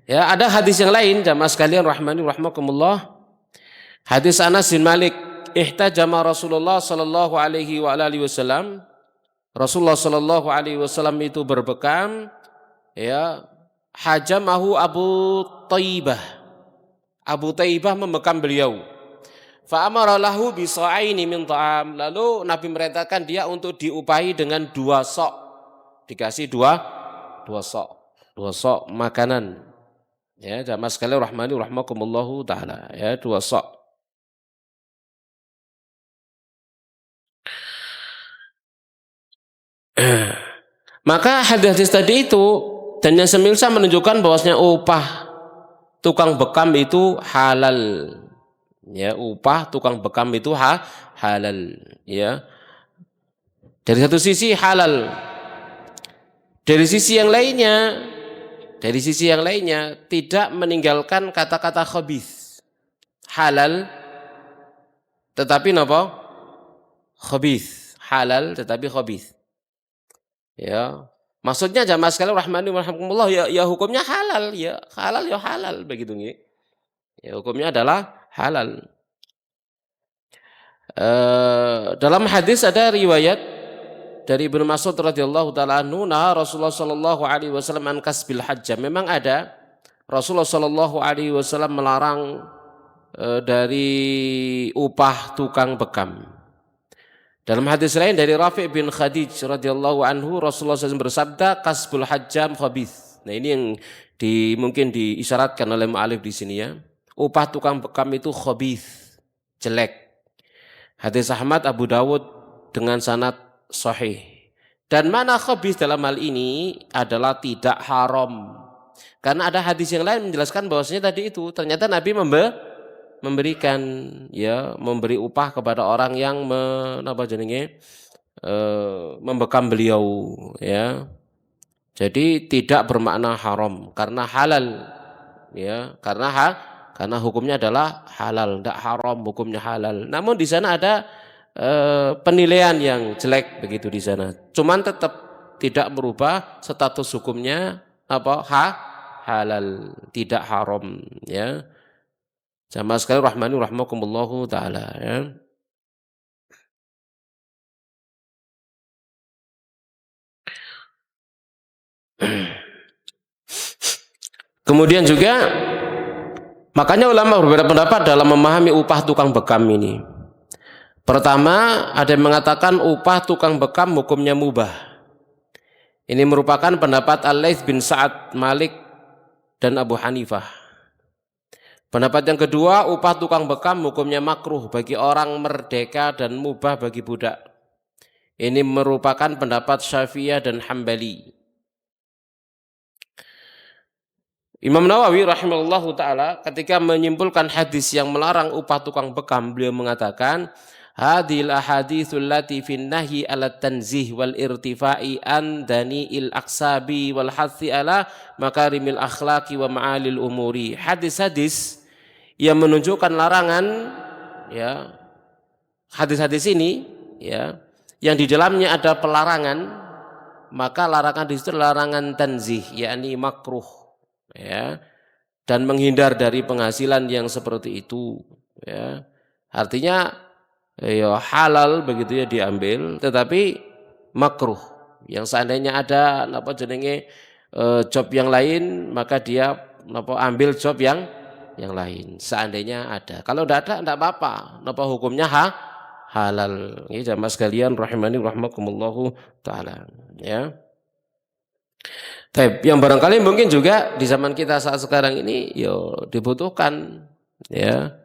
Ya, ada hadis yang lain jamaah sekalian rahmani rahmakumullah. Hadis Anas bin Malik, ihtajama Rasulullah sallallahu alaihi wa alihi wasallam. Rasulullah sallallahu alaihi wasallam itu berbekam, ya, hajamahu Abu Thaibah. Abu Thaibah membekam beliau. Fa amara lahu bi sa'aini min ta'am. Lalu Nabi merintahkan dia untuk diupahi dengan 2 sok. Dikasih dua sok. 2 sok makanan. Ya, jamaah sekalian rahmani rahmakumullahu taala, ya, 2 sok. Maka hadis tadi itu dan yang semisal menunjukkan bahwasanya upah tukang bekam itu halal. Ya, upah tukang bekam itu halal, ya. Dari satu sisi halal. Dari sisi yang lainnya tidak meninggalkan kata-kata khabith. Halal tetapi napa? Khabith. Halal tetapi khabith. Ya. Maksudnya jamaah sekalian rahmani rahimakumullah, ya hukumnya halal, ya halal begitu nggih. Ya hukumnya adalah halal. Dalam hadis ada riwayat dari Ibnu Mas'ud radhiyallahu taala anhu, nah Rasulullah sallallahu alaihi wasallam an kasbil hajjam. Memang ada Rasulullah sallallahu alaihi wasallam melarang dari upah tukang bekam. Dalam hadis lain dari Rafi' bin Khadij radhiyallahu anhu, Rasulullah SAW bersabda, kasbul hajjam khabith. Nah ini yang mungkin diisyaratkan oleh mu'alif di sini, ya. Upah tukang bekam itu khabith, jelek. Hadis Ahmad, Abu Dawud dengan sanad sahih. Dan mana khabith dalam hal ini adalah tidak haram. Karena ada hadis yang lain menjelaskan bahwasanya tadi itu ternyata Nabi memberikan, ya, memberi upah kepada orang yang membekam beliau, ya. Jadi tidak bermakna haram karena halal, ya, karena hukumnya adalah halal, tidak haram, hukumnya halal. Namun di sana ada penilaian yang jelek begitu di sana. Cuman tetap tidak merubah status hukumnya halal, tidak haram, ya. Jamaah sekalian rahmani rahmakumullahu taala, ya. Kemudian juga makanya ulama berbeda pendapat dalam memahami upah tukang bekam ini. Pertama, ada yang mengatakan upah tukang bekam hukumnya mubah. Ini merupakan pendapat Al-Laits bin Sa'ad, Malik dan Abu Hanifah. Pendapat yang kedua, upah tukang bekam hukumnya makruh bagi orang merdeka dan mubah bagi budak. Ini merupakan pendapat Syafi'iyah dan Hambali. Imam Nawawi rahimahullahu taala ketika menyimpulkan hadis yang melarang upah tukang bekam, beliau mengatakan, hadhil ahaditsul lati fin nahyi ala tanzih wal irtifa'i an dani'il aqsabi wal hathi ala makarimil akhlaqi wa ma'alil umuri. Hadis-hadis yang menunjukkan larangan, ya, hadis-hadis ini, ya, yang di dalamnya ada pelarangan, maka larangan di situ larangan tanzih, yakni makruh, ya, dan menghindar dari penghasilan yang seperti itu, ya. Artinya ya halal begitu, ya, diambil, tetapi makruh. Yang seandainya ada job yang lain, maka dia ambil job yang lain, seandainya ada. Kalau tidak ada, tidak apa-apa. Hukumnya halal. Ini jamaah sekalian rahimani rahmakumullahu taala, ya. Tapi yang barangkali mungkin juga di zaman kita saat sekarang ini, yo, dibutuhkan, ya,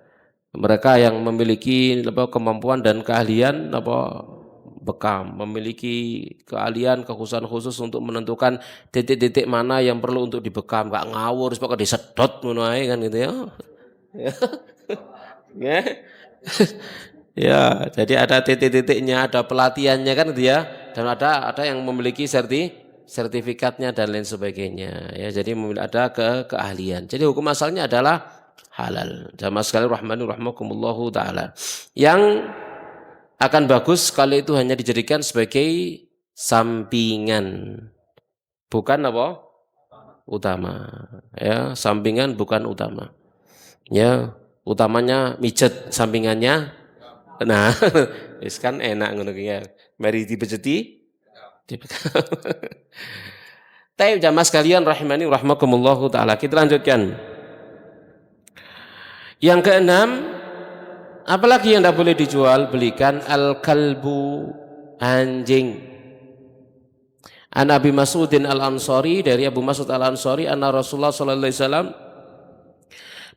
mereka yang memiliki kemampuan dan keahlian bekam, memiliki keahlian kekhususan khusus untuk menentukan titik-titik mana yang perlu untuk dibekam, gak ngawur pokoknya disedot ngono ae kan gitu, ya. Ya. Ya, jadi ada titik-titiknya, ada pelatihannya kan gitu, ya. Dan ada yang memiliki sertifikatnya dan lain sebagainya, ya. Jadi ada keahlian. Jadi hukum asalnya adalah halal. Jamaah sekalian rahmani rahmakumullahu taala. Yang akan bagus kalau itu hanya dijadikan sebagai sampingan, bukan apa? Utama. Ya, sampingan bukan utama. Ya, utamanya mijet, sampingannya. Nah, wis kan enak ngono ki ya. Mari dibejeti. Tapi jamaah sekalian rahimani rahmakumullah taala. Kita lanjutkan. Yang keenam, apalagi yang tidak boleh dijual belikan al-kalbu, anjing. An Abi Mas'udin Al-Ansari, dari Abu Mas'ud Al-Ansari anna Rasulullah sallallahu alaihi wasallam,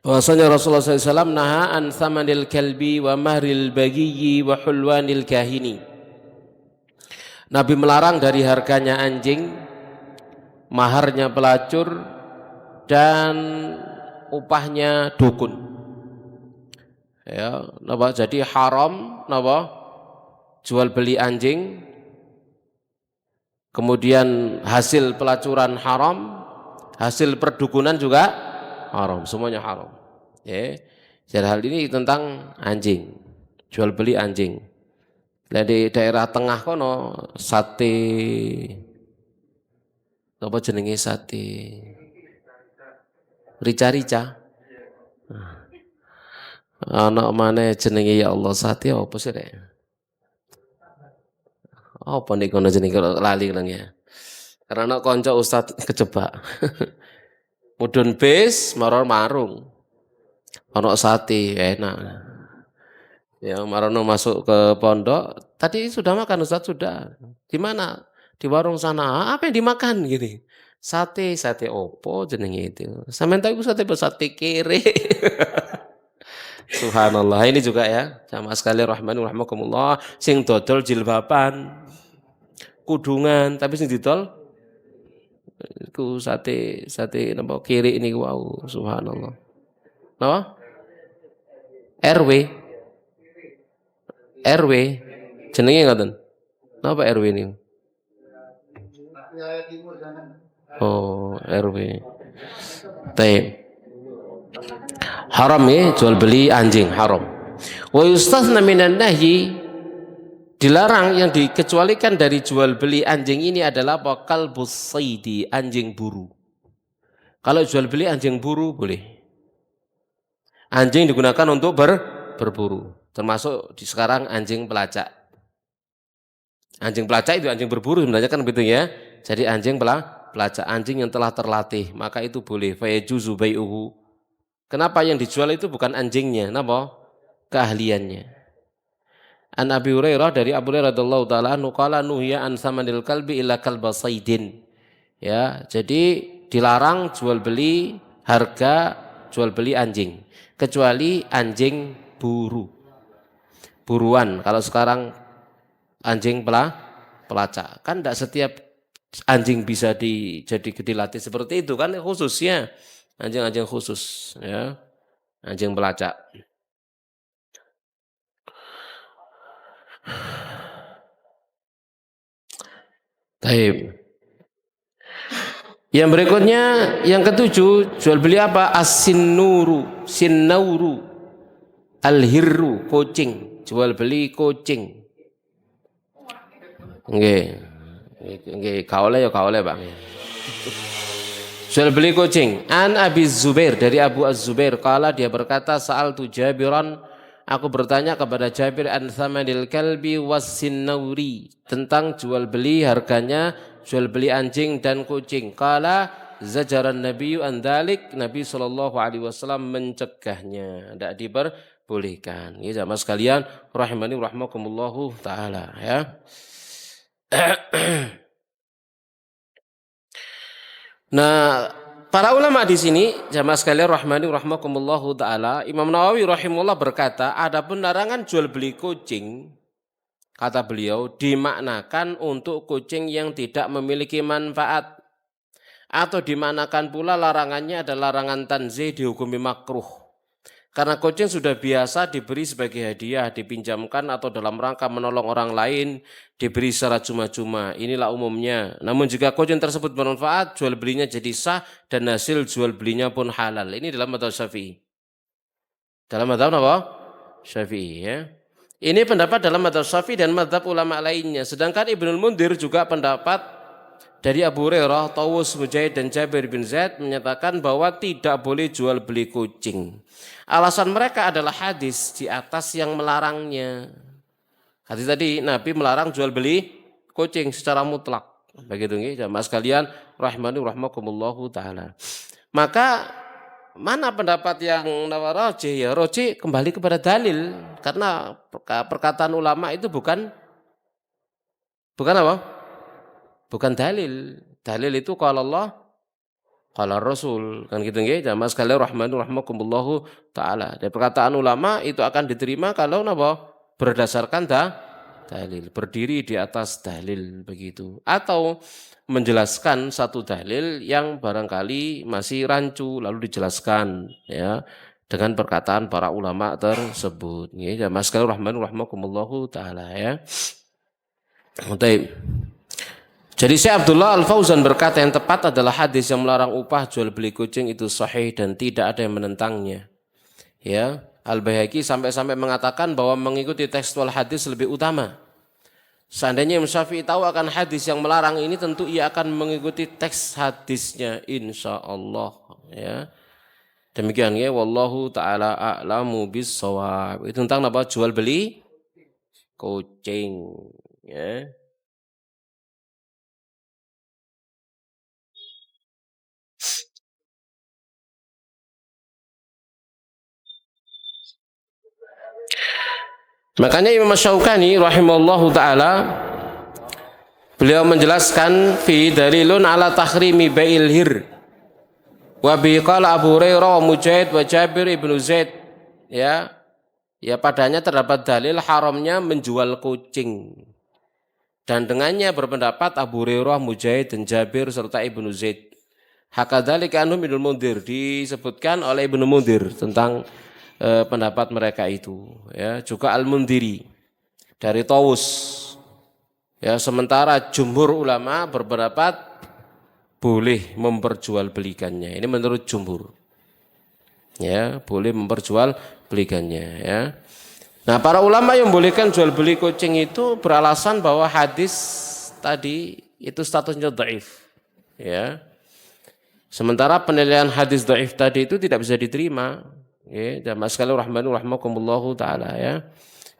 bahwasanya Rasulullah sallallahu alaihi wasallam naha an thamanil kalbi wa mahril bagiyyi wa hulwanil kahini. Nabi melarang dari harganya anjing, maharnya pelacur, dan upahnya dukun. Ya, napa jadi haram napa jual beli anjing, kemudian hasil pelacuran haram, hasil perdukunan juga haram, semuanya haram. Ya, jadi hal ini tentang anjing, jual beli anjing. Di daerah tengah kono sate, apa jenenge sate, rica-rica. Anak mana jenenge ya Allah sate apa sih rek? Apa nih kono jenenge lali nang ya. Karena anak konco ustad kejebak. Mudun bis maror marung. Ono sate enak. Ya marono masuk ke pondok, tadi sudah makan Ustaz sudah. Di mana? Di warung sana. Apa yang dimakan gini? Sate, sate opo jenenge itu. Sampeyan tahu sate kere. Subhanallah, ini juga ya, jamaah sekalian rahmani rahimakumullah, sing dodol jilbaban, kudungan, tapi sing didol iku sate napa kiri ini wow, subhanallah. Napa? RW. RW. Jenenge ngoten. Napa RW ini? Oh, RW. Taib. Haram ya jual beli anjing, haram. Wa yustathna minan nahyi, dilarang yang dikecualikan dari jual beli anjing ini adalah apa? Kalbus saidi, anjing buru. Kalau jual beli anjing buru boleh. Anjing digunakan untuk berburu, termasuk di sekarang anjing pelacak. Anjing pelacak itu anjing berburu sebenarnya kan begitu ya. Jadi anjing pelacak, anjing yang telah terlatih, maka itu boleh. Fa yajuzu bai'uhu. Kenapa yang dijual itu bukan anjingnya, napa? Keahliannya. An Abi Hurairah, dari Abu Hurairah radhiyallahu taala anhu qala nuhiya an samanil kalbi illa kalba saidin. Ya, jadi dilarang jual beli harga jual beli anjing kecuali anjing buruan. Kalau sekarang anjing pelacak, kan tidak setiap anjing bisa dilatih seperti itu kan, khususnya anjing-anjing khusus ya, anjing pelacak. Baik. Yang berikutnya, yang ketujuh, jual beli apa? As-sinnuru, sinnauru, al-hirru, kucing, jual beli kucing. Nggih. Nggih, kaole ya kaole, Bang. Jual beli kucing. An Abi Zubair, dari Abu Az-Zubair, kala dia berkata, sa'altu Jabiran, aku bertanya kepada Jabir an thamanil kalbi was-sinnauri, tentang jual beli harganya jual beli anjing dan kucing. Kala zajaran Nabi an dzalik, Nabi sallallahu alaihi wasallam mencegahnya, tidak diperbolehkan. Ya jamaah sekalian rahimani rahimakumullahu taala ya. Nah, para ulama di sini jamaah sekalian rahimani rahimakumullahu taala, Imam Nawawi rahimahullah berkata, adapun larangan jual beli kucing, kata beliau, dimaknakan untuk kucing yang tidak memiliki manfaat, atau dimaknakan pula larangannya adalah larangan tanzih, dihukumi makruh. Karena kucing sudah biasa diberi sebagai hadiah, dipinjamkan atau dalam rangka menolong orang lain, diberi secara cuma-cuma. Inilah umumnya. Namun jika kucing tersebut bermanfaat, jual belinya jadi sah dan hasil jual belinya pun halal. Ini dalam mazhab Syafi'i. Dalam mazhab apa? Syafi'i ya. Ini pendapat dalam mazhab Syafi'i dan mazhab ulama lainnya. Sedangkan Ibnul Mundhir juga pendapat dari Abu Hurairah, Tawus, Mujahid dan Jabir bin Zaid menyatakan bahwa tidak boleh jual beli kucing. Alasan mereka adalah hadis di atas yang melarangnya. Hadis tadi Nabi melarang jual beli kucing secara mutlak. Begitu nggih, jamaah sekalian rahimani rahimakumullahu taala. Maka mana pendapat yang rajih? Ya rajih kembali kepada dalil, karena perkataan ulama itu bukan apa? Bukan dalil. Dalil itu qala Allah, qala Rasul, kan gitu nggih. Jamaah sekalian rahmanu rahimakumullahu taala. Dan perkataan ulama itu akan diterima kalau napa? Berdasarkan dalil, berdiri di atas dalil begitu. Atau menjelaskan satu dalil yang barangkali masih rancu lalu dijelaskan ya dengan perkataan para ulama tersebut. Nggih, jamaah sekalian rahmanu rahimakumullahu taala ya. Baik. Jadi Syekh Abdullah Al-Fauzan berkata yang tepat adalah hadis yang melarang upah jual beli kucing itu sahih dan tidak ada yang menentangnya. Ya, Al-Baihaqi sampai-sampai mengatakan bahwa mengikuti tekstual hadis lebih utama. Seandainya Imam Syafi'i tahu akan hadis yang melarang ini, tentu ia akan mengikuti teks hadisnya insya Allah. Ya, demikian ya. Wallahu taala a'lamu bis-shawab. Itu tentang apa? Jual beli kucing. Ya. Makanya Imam Syaukani rahimallahu taala beliau menjelaskan fi dalilun ala tahrimi bai'il hir wa bi qala Abu Hurairah wa Mujahid wa Jabir ibnu Zaid ya padanya terdapat dalil haramnya menjual kucing, dan dengannya berpendapat Abu Hurairah, Mujahid dan Jabir serta Ibnu Zaid. Hakadzalika anhum Ibnu Mundhir, disebutkan oleh Ibnu Mundhir tentang pendapat mereka itu ya, juga Al-Mundhiri dari Tawus ya. Sementara jumhur ulama berpendapat boleh memperjualbelikannya. Ini menurut jumhur ya, boleh memperjualbelikannya ya. Nah, para ulama yang membolehkan jual beli kucing itu beralasan bahwa hadis tadi itu statusnya dhaif ya. Sementara penilaian hadis dhaif tadi itu tidak bisa diterima. Ya, jamaah sekalian rahmanu rahimakumullahu taala ya.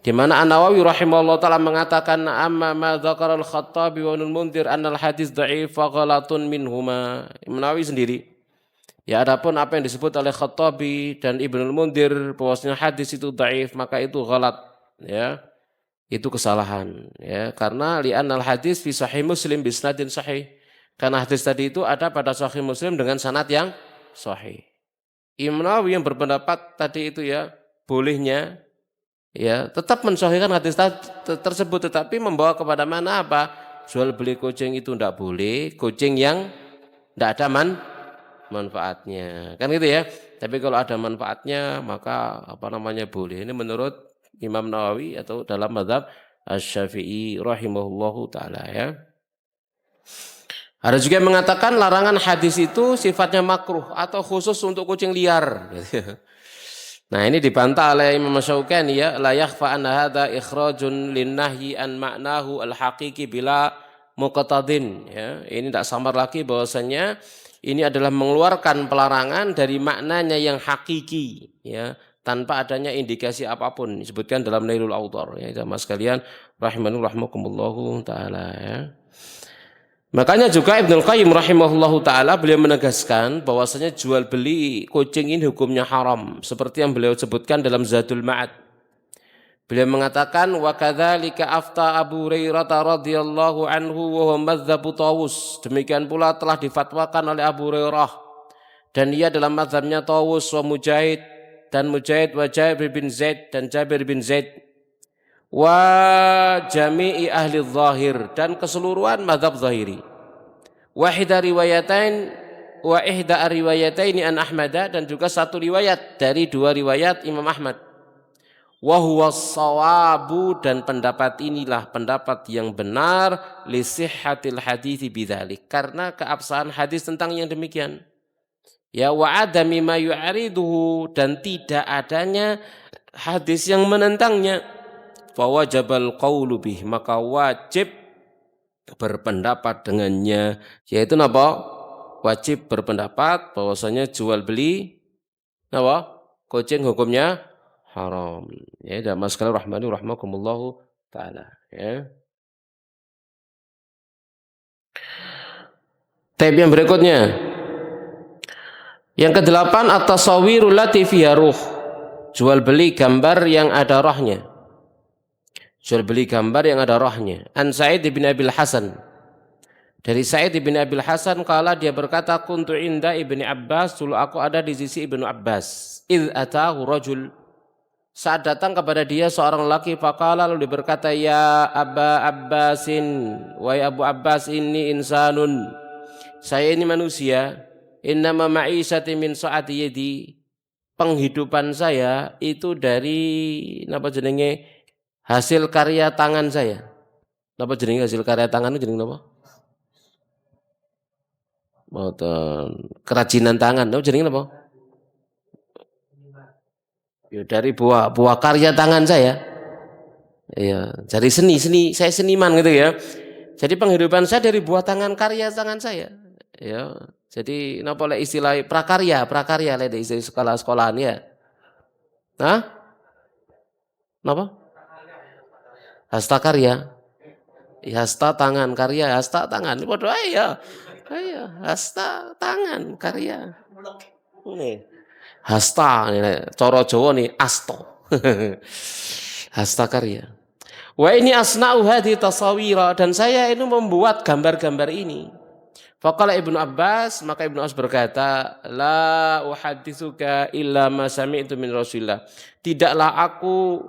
Di mana An-Nawawi rahimahullah taala mengatakan amma ma dzakara al-Khattabi wa Ibnu Mundhir anna al-hadis dha'if fa ghalatun minhuma. Imam Nawawi sendiri. Ya, adapun apa yang disebut oleh Khattabi dan Ibnu Mundhir bahwasanya hadis itu dhaif, maka itu ghalat ya. Itu kesalahan ya, karena li'annal hadis fi sahih Muslim bi isnadin sahih. Karena hadis tadi itu ada pada sahih Muslim dengan sanad yang sahih. Imam Nawawi yang berpendapat tadi itu ya bolehnya ya tetap mensahihkan hadis tersebut, tetapi membawa kepada mana apa? Jual beli kucing itu tidak boleh, kucing yang tidak ada manfaatnya, kan gitu ya. Tapi kalau ada manfaatnya maka boleh. Ini menurut Imam Nawawi atau dalam mazhab Asy-Syafi'i rahimahullahu taala ya. Ada juga yang mengatakan larangan hadis itu sifatnya makruh atau khusus untuk kucing liar. Nah, ini dibantah oleh Imam Syaukani ya, la yakhfa anna hadza ikhrajun linnahyi an ma'nahu al-haqiqi bila muqtadin ya. Ini tidak samar lagi bahwasanya ini adalah mengeluarkan pelarangan dari maknanya yang hakiki ya, tanpa adanya indikasi apapun. Disebutkan dalam Nailul Awtar ya, jamaah sekalian rahimanu rahimakumullahu taala ya. Makanya juga Ibnu Qayyim rahimahullahu taala beliau menegaskan bahwasanya jual beli kucing ini hukumnya haram, seperti yang beliau sebutkan dalam Zadul Ma'ad. Beliau mengatakan wa kadzalika afta Abu Hurairah radhiyallahu anhu wa huwa madzhabu Tawus. Demikian pula telah difatwakan oleh Abu Hurairah dan ia dalam mazhabnya Tawus wa Mujahid wa Jabir bin Zaid dan Jabir bin Zaid wa jami'i ahli zahir dan keseluruhan mazhab zahiri. Wahida riwayatain an Ahmad, dan juga satu riwayat dari dua riwayat Imam Ahmad. Wa huwa shawabu, dan pendapat inilah pendapat yang benar li sihhatil hadits bidzalik, karena keabsahan hadis tentang yang demikian. Ya wa adami ma yu'ariduhu, dan tidak adanya hadis yang menentangnya. Fawajabal qawlu bih, maka wajib berpendapat dengannya, yaitu napa? Wajib berpendapat bahwasanya jual beli napa? Kucing hukumnya haram. Ya, jamaah sekalian rahmani rahmakumullah taala, ya. Tab yang berikutnya. Yang kedelapan at-tasawirul lati fiha ruh. Jual beli gambar yang ada rohnya. Jual beli gambar yang ada rohnya. An Sa'id bin Abil Hasan. Dari Sa'id bin Abil Hasan kala dia berkata kuntu inda Ibni Abbas, dulu aku ada di sisi Ibnu Abbas. Idh atahu rajul. Saat datang kepada dia seorang laki faqala lalu dia berkata ya Aba Abbasin, wahai Abu Abbas, ini insanun. Saya ini manusia. Innama ma'isyati min sa'ati yadi. Penghidupan saya itu dari napa jenenge hasil karya tangan saya. Napa jenenge hasil karya tangan itu jenenge napa? Kerajinan tangan. Napa jenenge napa? Ya, dari buah karya tangan saya. Ya, dari seni, saya seniman gitu ya. Jadi penghidupan saya dari buah tangan karya tangan saya. Ya, jadi napa lek istilah prakarya lek di sekolah-sekolahan ya. Hah? Napa? Hasta karya. Hasta tangan karya, hasta tangan. Padha ae ya. Ayo, hasta tangan karya. Ini. Hasta, cara Jawa nih asto. Hasta karya. Wa ini asna'u hadhi tasawira, dan saya ini membuat gambar-gambar ini. Faqala Ibnu Abbas, maka Ibnu Abbas berkata, la uhadditsuka illa ma sami'tu min Rasulillah. Tidaklah aku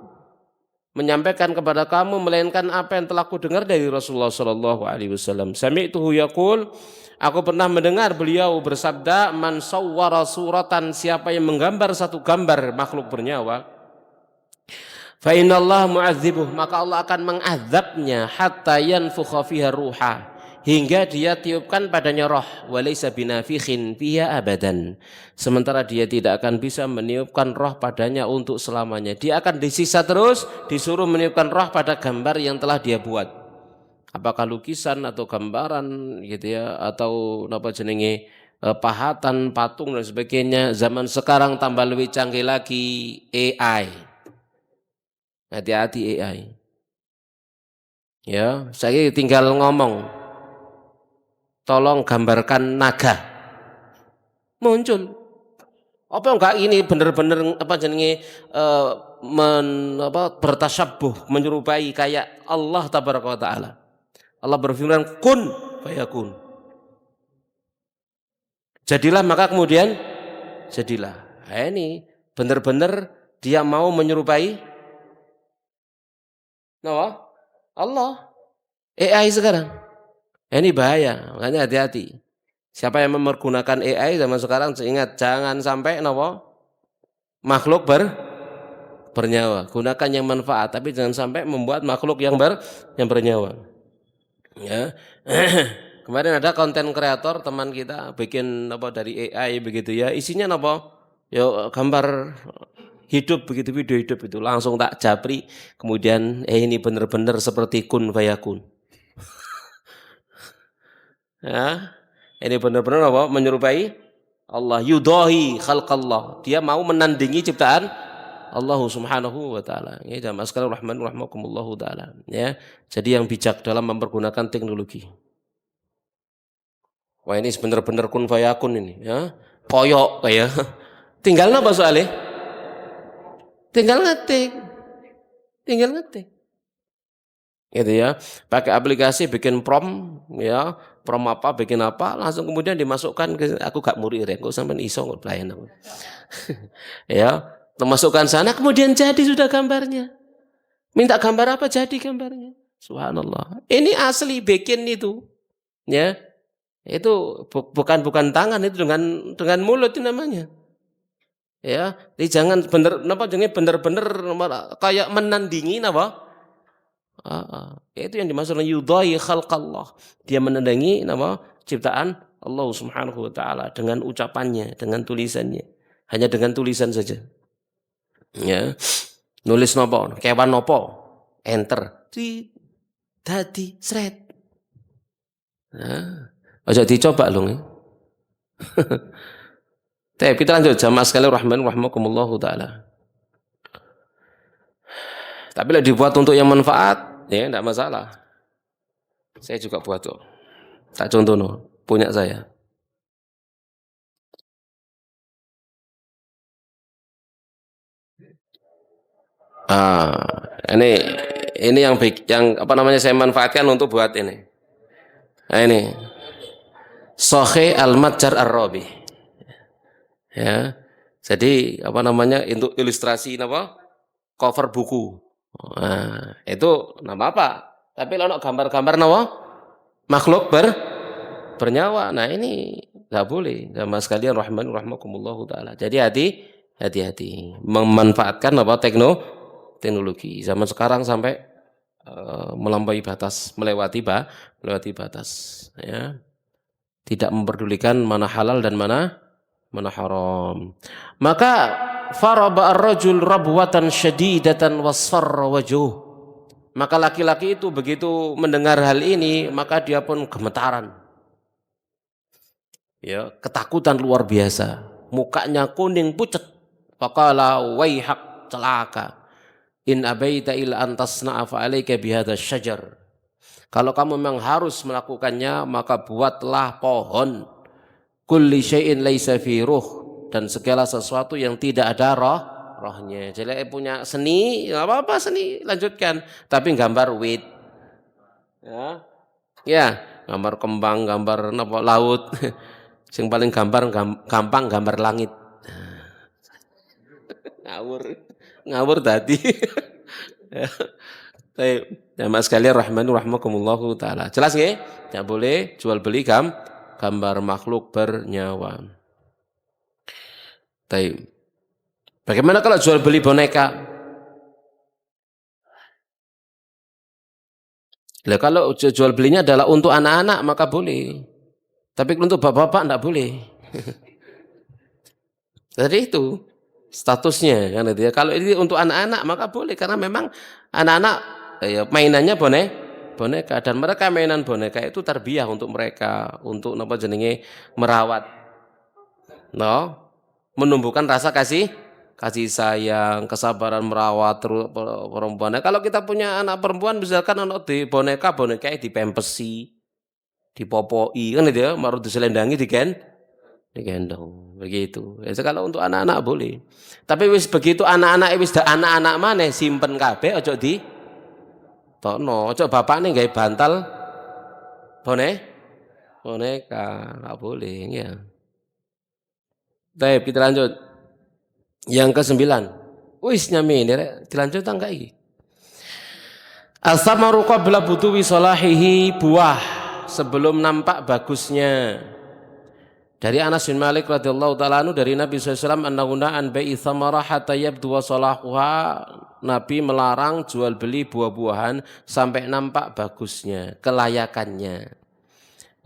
menyampaikan kepada kamu melainkan apa yang telah aku dengar dari Rasulullah sallallahu alaihi wasallam. Sami'tuhu yaqul, aku pernah mendengar beliau bersabda, man sawwara suratan, siapa yang menggambar satu gambar makhluk bernyawa, fa innallaha mu'adzibuh, maka Allah akan mengazabnya hatta yanfukha fiha ruha, hingga dia tiupkan padanya roh, walaysa binafikhin fiha abadan, sementara dia tidak akan bisa meniupkan roh padanya untuk selamanya. Dia akan disisa terus, disuruh meniupkan roh pada gambar yang telah dia buat, apakah lukisan atau gambaran gitu ya, atau apa jenenge pahatan, patung dan sebagainya. Zaman sekarang tambah lebih canggih lagi, AI. Hati-hati AI. Ya, saya tinggal ngomong, tolong gambarkan naga, muncul. Apa enggak ini benar-benar apa jenenge bertasyabuh, menyerupai kayak Allah tabaraka wa taala. Allah berfirman kun fayakun. Jadilah, maka kemudian jadilah. Nah, ini benar-benar dia mau menyerupai Allah. AI sekarang. Ini bahaya, makanya hati-hati. Siapa yang mempergunakan AI zaman sekarang, ingat jangan sampai makhluk bernyawa. Gunakan yang manfaat, tapi jangan sampai membuat makhluk yang bernyawa. Ya. Kemarin ada konten kreator teman kita bikin dari AI begitu ya. Isinya ya gambar hidup begitu, video hidup itu. Langsung tak japri. Kemudian ini benar-benar seperti kun fayakun. Ya, ini benar-benar menyerupai Allah, yudahi khalqallah. Dia mau menandingi ciptaan Allah Subhanahu wa taala. Ya, jamaah sekalian rahmakumullah taala. Ya. Jadi yang bijak dalam mempergunakan teknologi. Wah, ini benar-benar kun fayakun ini, ya. Koyok kayak. Tinggal apa soalnya? Tinggal ngetik. Gitu ya. Pakai aplikasi bikin prompt, ya. Prompt apa, bikin apa, langsung kemudian dimasukkan ke, aku gak murid kok sampean iso kok pelayan aku. Ya, memasukkan sana kemudian jadi sudah gambarnya. Minta gambar apa jadi gambarnya. Subhanallah. Ini asli bikin itu. Ya. Itu bukan tangan, itu dengan mulut itu namanya. Ya, jadi jangan bener-bener kayak menandingi itu yang dimaksud yudai khalqallah. Dia menandingi ciptaan Allah Subhanahu wa taala dengan ucapannya, dengan tulisannya. Hanya dengan tulisan saja. Ya. Nulis kewan enter. Dadi sret. Nah, aja dicoba loh. Tapi kita lanjut jamaah sekalian rahimakumullah taala. Tapi lah dibuat untuk yang manfaat, ya enggak masalah. Saya juga buat tuh. Tak contoh no, punya saya. Ini yang apa namanya saya manfaatkan untuk buat ini. Nah ini Sahih Al-Matjar Ar-Rabi. Ya. Jadi apa namanya untuk ilustrasi apa? Cover buku. Nah, itu nama apa? Tapi kalau gambar-gambar nawa makhluk bernyawa. Nah, ini nggak boleh. Sama sekalian rahimakumullah taala. Jadi hati-hati memanfaatkan apa teknologi zaman sekarang sampai melampaui batas, melewati batas ya. Tidak memperdulikan mana halal dan mana haram. Maka faraba ar-rajul rabwatan syadidatan wasfarra wajuh. Maka laki-laki itu begitu mendengar hal ini, maka dia pun gemetaran. Ya, ketakutan luar biasa. Mukanya kuning pucat. Faqala waihak, celaka. In abaita illa an tasna'a fa alayka bihadza syajar. Kalau kamu memang harus melakukannya, maka buatlah pohon. Kulli syai'in laisa fi ruh, dan segala sesuatu yang tidak ada rohnya. Jadi punya seni, enggak apa-apa seni, lanjutkan. Tapi gambar wit. Ya, gambar kembang, gambar laut. Yang paling gampang gambar langit. Ngawur tadi. Baik, jamaah sekalian rahimakumullah taala. Jelas nggih? Tidak boleh jual beli gambar makhluk bernyawa. Baik. Bagaimana kalau jual beli boneka? Nah, kalau jual belinya adalah untuk anak-anak maka boleh. Tapi untuk bapak-bapak enggak boleh. Jadi itu statusnya kan itu ya. Kalau ini untuk anak-anak maka boleh karena memang anak-anak ya, mainannya boneka dan mereka mainan boneka itu tarbiyah untuk mereka, untuk napa jenenge merawat menumbuhkan rasa kasih sayang, kesabaran merawat perempuan. Nah, kalau kita punya anak perempuan misalkan anak di boneka dipempesi, dipopoi kan itu ya, baru diselendangi digendong begitu. Ya, kalau untuk anak-anak boleh. Tapi wis begitu anak-anak anak-anak maneh simpen kabeh aja di tono, aja bapakne gawe bantal boneka, enggak boleh ya. Baik, kita lanjut. Yang ke-9. Wis nyami ini dilanjut enggak iki? As-samaru qabla butuwi salahihi, buah sebelum nampak bagusnya. Dari Anas bin Malik radhiyallahu taala anhu dari Nabi SAW annahuna an bai'i thamarah hatta yabdu wa salahuha. Nabi melarang jual beli buah-buahan sampai nampak bagusnya, kelayakannya.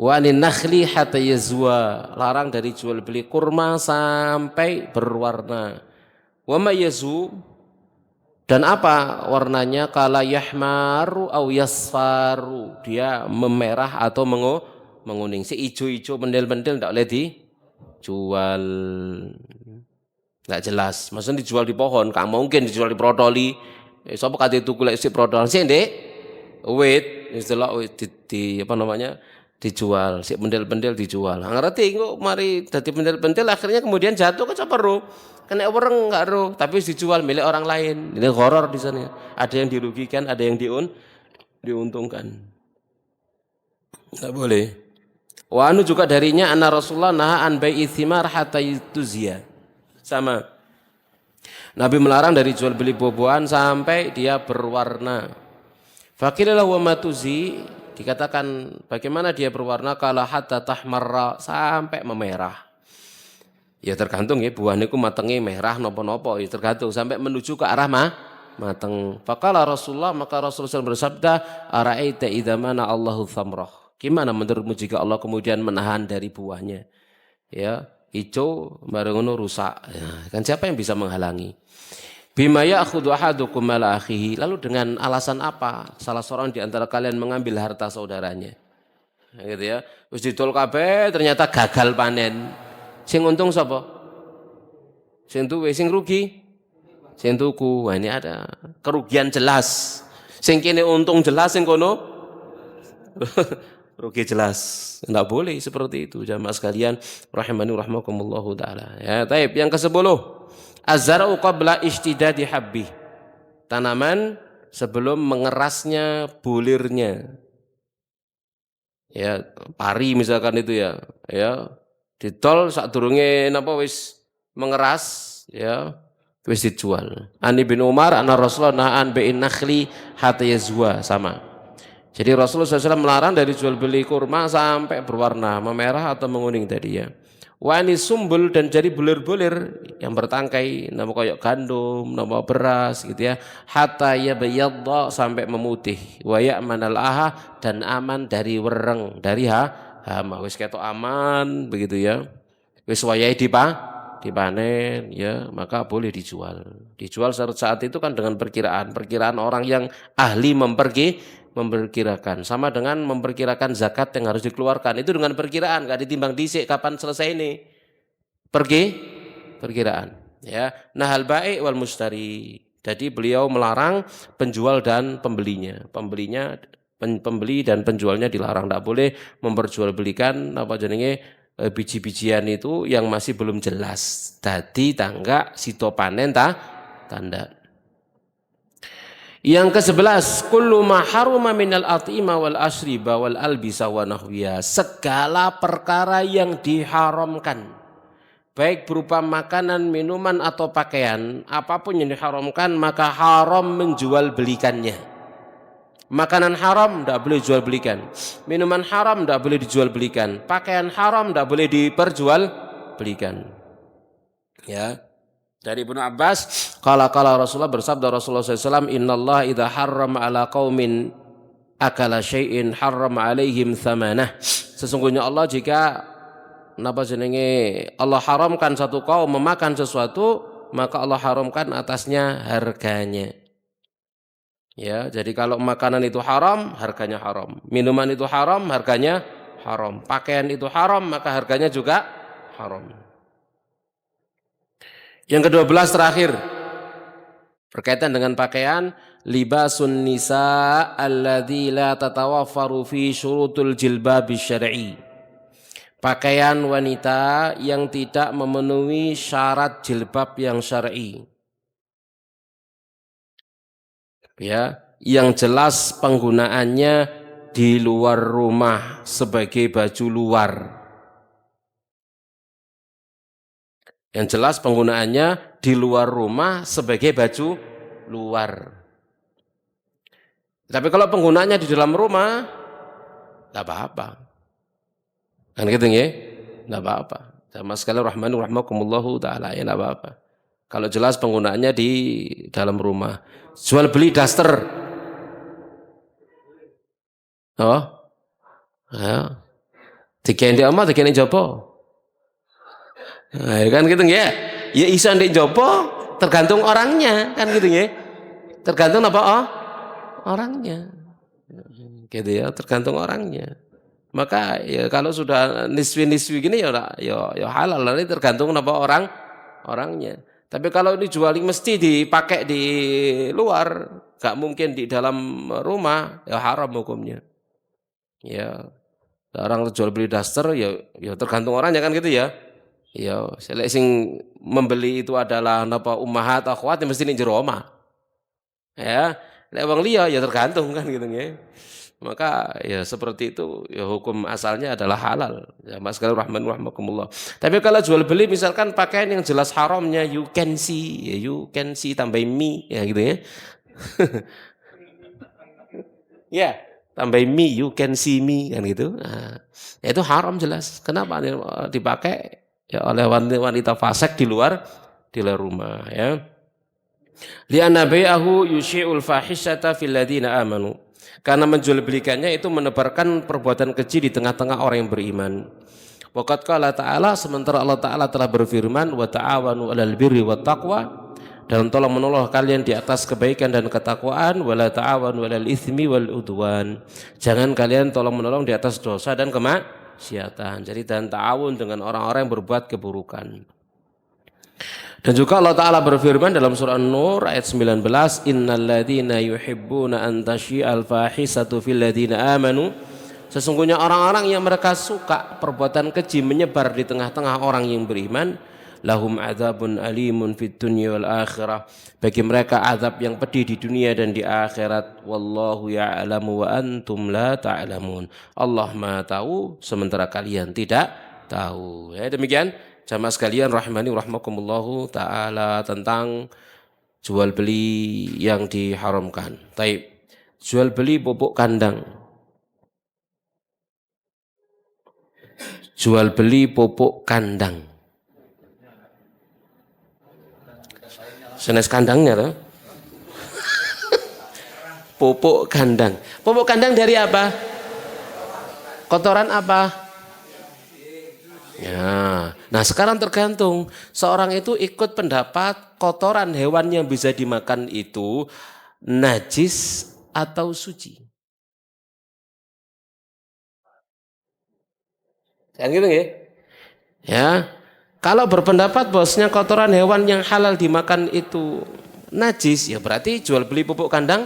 Wa anin nakhli hatta yazwa, larang dari jual beli kurma sampai berwarna. Wa ma yazu, dan apa warnanya? Kala yahmaru au yasfaru, dia memerah atau menguning. Si ijo-ijo mendel-mendel tidak boleh dijual. Enggak jelas. Maksudnya dijual di pohon, enggak mungkin dijual di prodoli. Sapa kate tuku lek si prodol sih, Ndek? Wit, istilah wit di apa namanya? Dijual, si mendel-mendel dijual. Ngerti kok mari dadi mendel-mendel akhirnya kemudian jatuh ke caperu. Kena orang enggak roh, tapi dijual milik orang lain. Ini horor di sana. Ada yang dirugikan, ada yang diuntungkan. Enggak boleh. Wa anu juga darinya anna Rasulullah naha an bai'i thimar hatta yutuzia. Sama. Nabi melarang dari jual beli buah-buahan sampai dia berwarna. Faqilah wa matuzi, dikatakan bagaimana dia berwarna? Kala hatta tahmarra, sampai memerah. Ya tergantung ya, buah niku matenge merah nopo-nopo ya tergantung sampai menuju ke arah mateng. Faqala Rasulullah, maka Rasulullah bersabda, ara'aita idza mana Allahu thamrah. Gimana menurutmu jika Allah kemudian menahan dari buahnya? Ya, hijau bareng ngono rusak. Ya, kan siapa yang bisa menghalangi? Bima ya'khudhu ahadukum mala akhihi, lalu dengan alasan apa salah seorang di antara kalian mengambil harta saudaranya? gitu ya. Wis didol kabeh ternyata gagal panen. Sing untung sapa? Sing duwe, sing rugi? Sing tuku. Wah, ini ada kerugian jelas. Sing kene untung jelas, sing kono rugi jelas. Enggak boleh seperti itu jamaah sekalian rahimani rahmakumullahu taala. Ya, taib. Yang ke-10, az-zar'u qabla ishtidadi habbi. Tanaman sebelum mengerasnya bulirnya. Ya, pari misalkan itu ya. Ya, didol sadurunge napa wis mengeras ya, wis dijual. Ani bin Umar anna Rasulullah na'an bi'in nakhli hatta yazwa, sama. Jadi Rasulullah SAW melarang dari jual beli kurma sampai berwarna memerah atau menguning tadi ya. Wani sumbul, dan jadi bulir-bulir yang bertangkai, nama koyok gandum, nama beras gitu ya. Hatta yabyadda, sampai memutih. Wa ya'manal aha, dan aman dari wereng, dari hama. Wis ketok aman begitu ya. Wis wayahe dipanen ya, maka boleh dijual. Dijual saat itu kan dengan perkiraan orang yang ahli memperkirakan, sama dengan memperkirakan zakat yang harus dikeluarkan, itu dengan perkiraan, gak ditimbang dhisik kapan selesai ini, perkiraan ya. Nahal bai' wal mustari, jadi beliau melarang penjual dan pembeli dan penjualnya dilarang, tidak boleh memperjualbelikan apa jenenge biji-bijian itu yang masih belum jelas, dadi tangga sito panen tanda. Yang ke-11, kullu ma haruma minal at'ima wal ashriba wal albisa wa nahwiya, segala perkara yang diharamkan, baik berupa makanan, minuman atau pakaian, apapun yang diharamkan maka haram menjual belikannya. Makanan haram tidak boleh jual belikan, minuman haram tidak boleh dijual belikan, pakaian haram tidak boleh diperjual belikan. Ya. Dari Ibnu Abbas, kala Rasulullah, bersabda Rasulullah SAW, innallaha idza harrama ala qaumin akala syai'in harrama alaihim thamanah. Sesungguhnya Allah jika Allah haramkan satu kaum memakan sesuatu, maka Allah haramkan atasnya harganya. Ya, jadi kalau makanan itu haram, harganya haram. Minuman itu haram, harganya haram. Pakaian itu haram, maka harganya juga haram. Yang ke-12 terakhir, berkaitan dengan pakaian, libasun nisa alladzi la tatawaffaru fi syurutul jilbab syar'i. Pakaian wanita yang tidak memenuhi syarat jilbab yang syar'i. Ya, yang jelas penggunaannya di luar rumah sebagai baju luar. Yang jelas penggunaannya di luar rumah sebagai baju luar. Tapi kalau penggunaannya di dalam rumah, tidak apa-apa. Kan gitu ya? Tidak apa-apa. Sama sekali rahmakumullahu ta'ala, ya tidak apa-apa. Kalau jelas penggunaannya di dalam rumah. Jual beli daster. Oh? Ya. Dikendi omah, dikendi jopo. Nah, kan gitu ya. Ya iso ndek jopo tergantung orangnya, kan gitu ya. Tergantung apa orangnya. Gitu ya, tergantung orangnya. Maka ya kalau sudah niswi gini ya halal, ini tergantung apa orangnya. Tapi kalau ini jualing mesti dipakai di luar, gak mungkin di dalam rumah, ya haram hukumnya. Ya, orang jual beli daster ya tergantung orangnya, kan gitu ya. Ya, sing membeli itu adalah napa ummahat akhwat mesti ning jero omah. Ya, nek wong liya ya tergantung, kan gitu ya. Maka ya seperti itu, ya hukum asalnya adalah halal. Ya mas sekalian rahmakumullah. Tapi kalau jual beli misalkan pakaian yang jelas haramnya, you can see tambah mi, ya gitu ya. Ya, tambah mi, you can see me, kan gitu. Nah, ya itu haram jelas. Kenapa dipakai ya oleh wanita fasik di luar rumah ya. Li'anna bai'ahu yushi'ul fahisyata fil ladina amanu. Karena menjual belikannya itu menebarkan perbuatan keji di tengah-tengah orang yang beriman. Waqad qala ta'ala, sementara Allah Ta'ala telah berfirman, wa ta'awanu 'alal birri wat taqwa, dan tolong menolong kalian di atas kebaikan dan ketakwaan, wala ta'awanu 'alal itsmi wal udwan. Jangan kalian tolong menolong di atas dosa dan kemaksiatan. Jadi dan ta'awun dengan orang-orang yang berbuat keburukan. Dan juga Allah Ta'ala berfirman dalam surah An-Nur ayat 19, innal ladzina yuhibbuna an tasyi'al fahisatu fil ladzina amanu. Sesungguhnya orang-orang yang mereka suka perbuatan keji menyebar di tengah-tengah orang yang beriman, lahum adzabun alimun fid dunya wal akhirah. Bagi mereka azab yang pedih di dunia dan di akhirat. Wallahu ya'lamu wa antum la ta'lamun. Allah Maha tahu sementara kalian tidak tahu. Ya, demikian jamaah sekalian rahimani rahmakumullahu taala tentang jual beli yang diharamkan. Taib. Jual beli pupuk kandang. Jual beli pupuk kandang. Senes kandangnya tuh. Pupuk kandang. Pupuk kandang dari apa? Kotoran apa? Ya. Nah sekarang tergantung. Seorang itu ikut pendapat kotoran hewan yang bisa dimakan itu najis atau suci. Kan gitu ya? Ya. Kalau berpendapat bosnya kotoran hewan yang halal dimakan itu najis, ya berarti jual beli pupuk kandang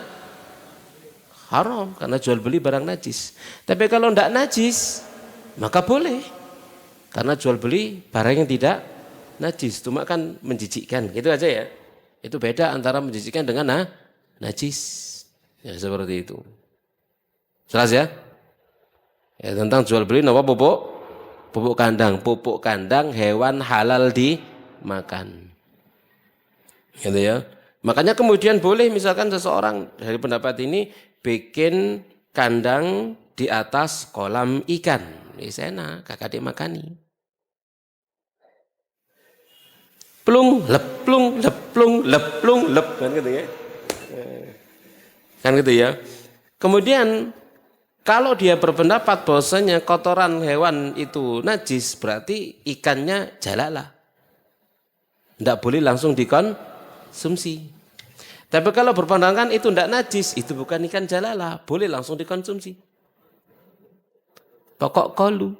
haram karena jual beli barang najis. Tapi kalau tidak najis, maka boleh karena jual beli barang yang tidak najis. Cuma kan menjijikkan, gitu aja ya. Itu beda antara menjijikkan dengan najis. Ya seperti itu. Jelas ya? Ya tentang jual beli apa pupuk kandang hewan halal dimakan. Gitu ya. Makanya kemudian boleh misalkan seseorang dari pendapat ini bikin kandang di atas kolam ikan. Ini enak, kakak dimakani. Plung, lep, kan gitu ya. Kan gitu ya. Kemudian kalau dia berpendapat bahwasanya kotoran hewan itu najis, berarti ikannya jalalah. Tidak boleh langsung dikonsumsi. Tapi kalau berpandangan itu tidak najis, itu bukan ikan jalalah, boleh langsung dikonsumsi. Pokok kolu.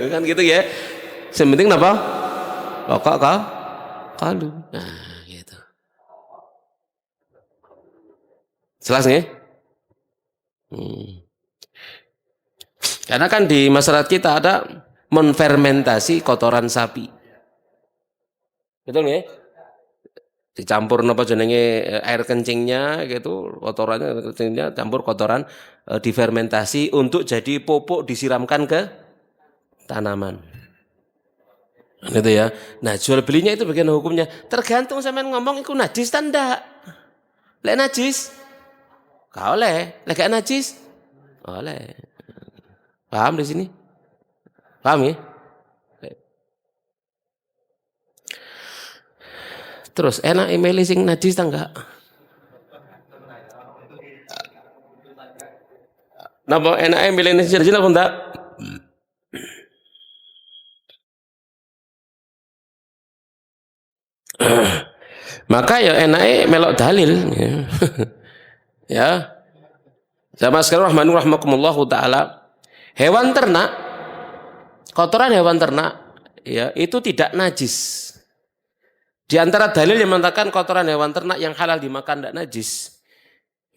Kan gitu ya. Yang penting apa? Pokok kolu. Nah gitu. Jelas nggih? Karena kan di masyarakat kita ada menfermentasi kotoran sapi. Betul nggih? Dicampur napa jenenge air kencingnya gitu, kotorannya kencingnya campur kotoran difermentasi untuk jadi pupuk disiramkan ke tanaman. Gitu ya. Nah, jual belinya itu bagian hukumnya tergantung sampean ngomong iku najis ta ndak. Lek najis gak oleh, lek gak najis oleh. Paham di sini? Paham ya? Terus enak email sing najis ta enggak? Napa enak email sing najis apa enggak? Maka ya enake melok dalil ya. Ya. Sama sekali rahmakumullahu taala. Hewan ternak, kotoran hewan ternak ya itu tidak najis. Di antara dalil yang mengatakan kotoran hewan ternak yang halal dimakan tidak najis,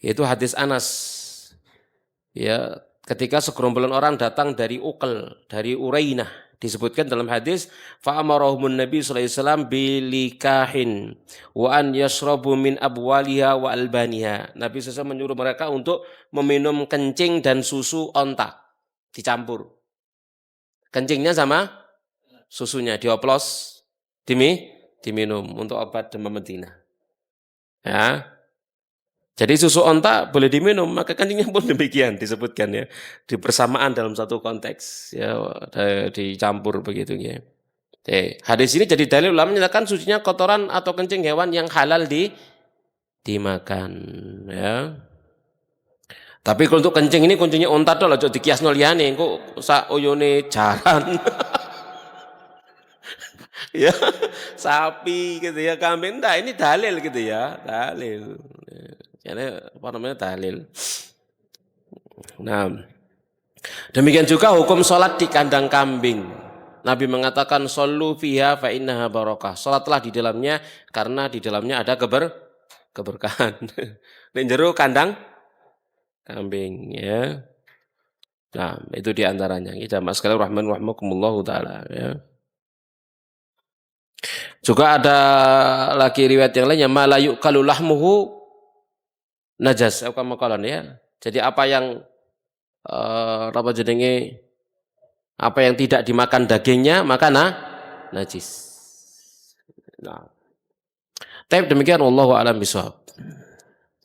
yaitu hadis Anas. Ya, ketika segerombolan orang datang dari Uqal, dari Urainah, disebutkan dalam hadis, fa'amarahumun Nabi sallallahu alaihi wasallam bilikahin wa an yashrabu min abwaliha wa albaniha. Nabi SAW menyuruh mereka untuk meminum kencing dan susu onta dicampur. Kencingnya sama susunya dioplos, diminum untuk obat demam betina. Ya. Jadi susu onta boleh diminum, maka kencingnya pun demikian disebutkan ya. Di bersamaan dalam satu konteks ya dicampur begitu ya. Hadis ini jadi dalil ulama menyatakan sucinya kotoran atau kencing hewan yang halal dimakan ya. Tapi kalau untuk kencing ini kuncinya onta tuh aja dikiasno liyane engko sak oyone jaran. Ya, sapi gitu ya, kambing enggak, ini dalil gitu ya, dalil. Ini apa namanya dalil. Nah, demikian juga hukum sholat di kandang kambing. Nabi mengatakan shollu fiha fa innaha barakah. Sholatlah di dalamnya karena di dalamnya ada keberkahan. Ning jero kandang kambing ya. Nah, itu di antaranya. Kita mas sekalian rahman rahimakumullah taala ya. Juga ada lagi riwayat yang lainnya ma la yuqalu lahmuhu najas apa makalan ya. Jadi apa yang apa jenenge apa yang tidak dimakan dagingnya maka najis. Nah, tapi demikian wallahu a'lam bishawab.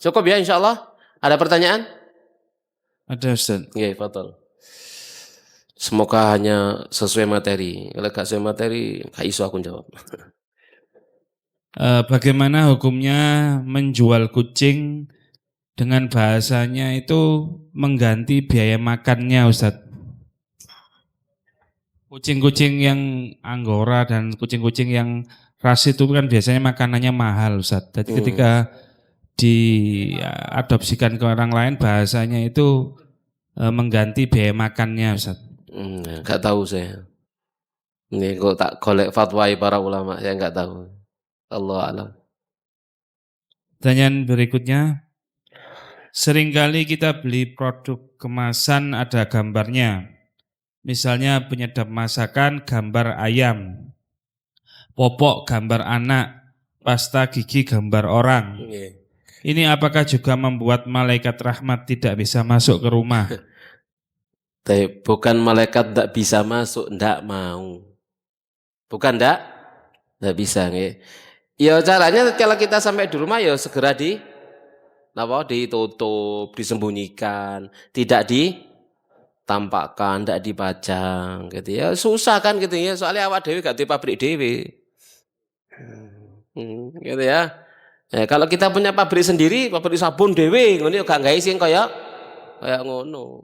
Cukup ya insyaallah. Ada pertanyaan? Ada Ustaz. Nggih, betul. Semoga hanya sesuai materi. Kalau gak sesuai materi, gak iso aku jawab. Bagaimana hukumnya menjual kucing dengan bahasanya itu mengganti biaya makannya Ustaz? Kucing-kucing yang Anggora dan kucing-kucing yang ras itu kan biasanya makanannya mahal Ustaz. Jadi ketika diadopsikan ke orang lain bahasanya itu mengganti biaya makannya Ustaz. Gak tahu saya. Ini kok tak golek fatwa para ulama, saya gak tahu. Allah alam. Pertanyaan berikutnya, seringkali kita beli produk kemasan ada gambarnya. Misalnya penyedap masakan gambar ayam, popok gambar anak, pasta gigi gambar orang. Ini apakah juga membuat malaikat rahmat tidak bisa masuk ke rumah? Tapi bukan malaikat tidak bisa masuk, tidak mau. Bukan tidak bisa. Ya caranya kalau kita sampai di rumah ya segera ditutup, disembunyikan, tidak ditampakkan, tidak dipajang gitu ya. Susah kan gitu ya, soalnya awak dewi gak di pabrik dewi. Gitu ya. Kalau kita punya pabrik sendiri, pabrik sabun dewi, ngono gak gawe sing kayak ngono.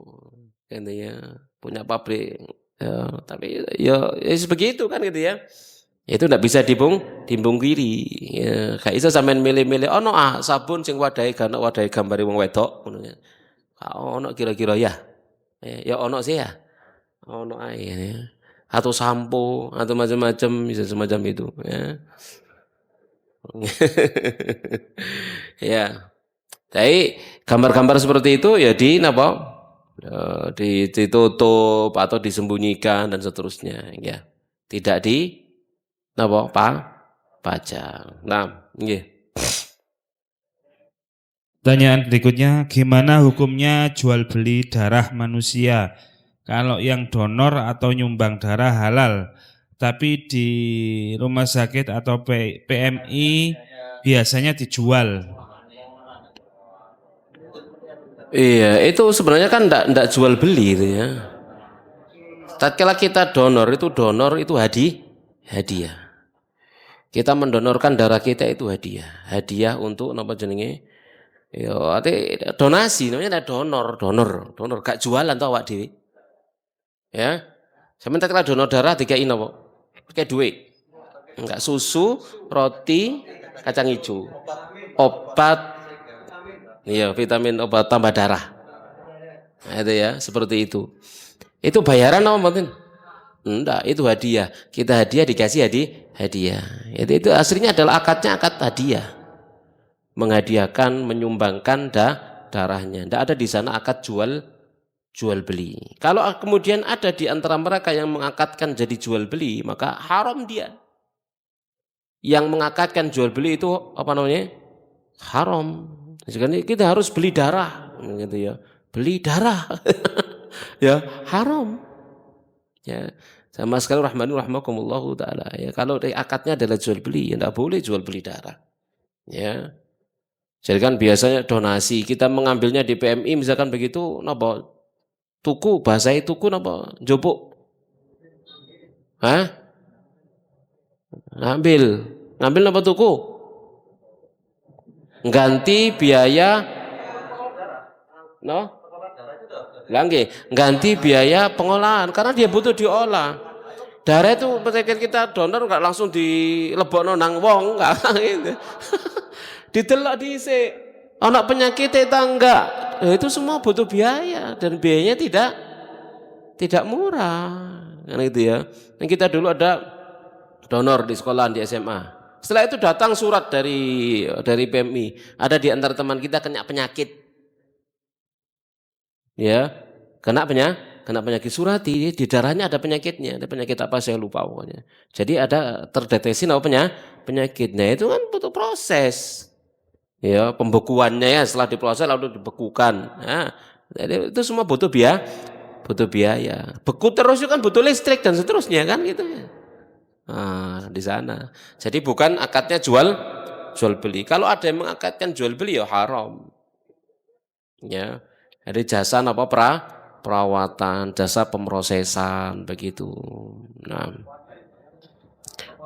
Gitu ya. Punya pabrik ya, tapi ya begitu kan gitu ya. Itu tidak bisa dibungkiri. Ya, gak iso sampean milih-milih ono sabun sing wadahe gambare wong wedok ngono ya. Ono kira-kira ya. Ya ono sih ya. Ono ae ya. Atau sampo atau macam-macam bisa semacam itu ya. Ya. Tapi gambar-gambar seperti itu ya ditutup atau disembunyikan dan seterusnya ya. Tidak pajang. Nah, nggih. Pertanyaan berikutnya, gimana hukumnya jual beli darah manusia? Kalau yang donor atau nyumbang darah halal, tapi di rumah sakit atau PMI biasanya dijual. Iya, itu sebenarnya kan enggak jual beli itu ya. Tatkala kita donor itu hadiah. Kita mendonorkan darah kita itu hadiah. Hadiah untuk apa jenenge? Ya, arti donasi namanya ada donor gak jualan tau awak dhewe. Ya. Sementara kita donor darah dikai napa? Pakai duit. Enggak susu, roti, kacang hijau. Obat iya, vitamin obat tambah darah. Nah, itu ya, seperti itu. Itu bayaran apa mboten? Enggak, itu hadiah. Kita hadiah dikasih hadiah. Itu aslinya adalah akadnya akad hadiah. Menghadiahkan, menyumbangkan darahnya. Tidak ada di sana akad jual beli. Kalau kemudian ada di antara mereka yang mengakadkan jadi jual beli, maka haram dia. Yang mengakadkan jual beli itu apa namanya? Haram. Jadi kita harus beli darah, gitu ya. Beli darah, ya haram. Ya. Sama sekali rahmakumullah taala. Ya, kalau akadnya adalah jual beli, ya tidak boleh jual beli darah. Ya. Jadi kan biasanya donasi kita mengambilnya di PMI misalkan begitu, napa tuku bahasa tuku napa jopuk, hah? Ngambil napa tuku? Ganti biaya, no? Ganti biaya pengolahan karena dia butuh diolah. Darah itu penyakit kita donor enggak langsung dilebokno nang wong, enggak gitu. Didelok dhisik. Ana penyakit ta enggak? Nah, itu semua butuh biaya dan biayanya tidak murah. Kan gitu ya. Dan kita dulu ada donor di sekolah di SMA. Setelah itu datang surat dari PMI. Ada di antara teman kita kena penyakit. Ya, kena penyakit surati, di darahnya ada penyakitnya, ada penyakit apa saya lupa pokoknya. Jadi ada terdeteksi penyakitnya itu kan butuh proses. Ya, pembekuannya ya setelah diproses lalu dibekukan. Nah, jadi itu semua butuh biaya. Beku terus itu kan butuh listrik dan seterusnya kan gitu ya. Nah, di sana. Jadi bukan akadnya jual beli. Kalau ada yang mengakadkan jual beli ya haram. Ya. Jadi jasa apa perawatan, jasa pemrosesan begitu. Nah,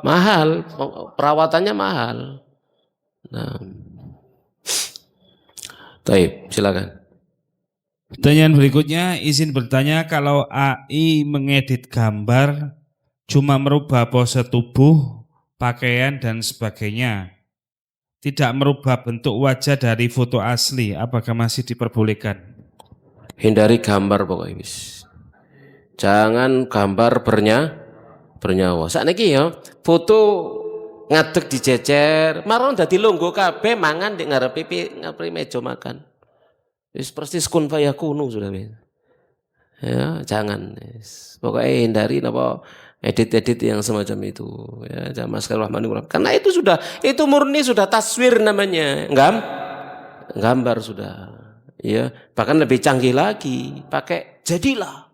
mahal, perawatannya mahal. Nah, baik, silakan. Pertanyaan berikutnya, izin bertanya, kalau AI mengedit gambar cuma merubah pose tubuh, pakaian dan sebagainya, tidak merubah bentuk wajah dari foto asli, apakah masih diperbolehkan? Hindari gambar pokoknya wis. Jangan gambar bernyawa. Sakniki ya, foto ngadeg dijejer, marang dadi longgo kabeh mangan di ngarepe meja makan. Wis persis kun fayakunu sudah. Ya, jangan. Pokoknya hindari napa edit-edit yang semacam itu. Ya, jangan Bismillahirrahmanirrahim. Karena itu murni sudah taswir namanya. Gambar sudah. Ya, bahkan lebih canggih lagi, pakai jadilah.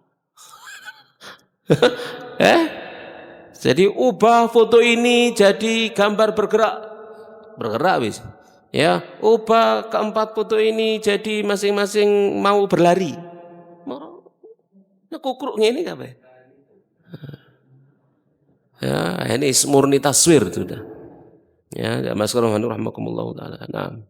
Jadi ubah foto ini jadi gambar bergerak wis. Ya, ubah keempat foto ini jadi masing-masing mau berlari. Nah, kukruk ngene kabeh. Ya, ini murni taswir sudah. Ya, Bismillahirrahmanirrahim. Nah.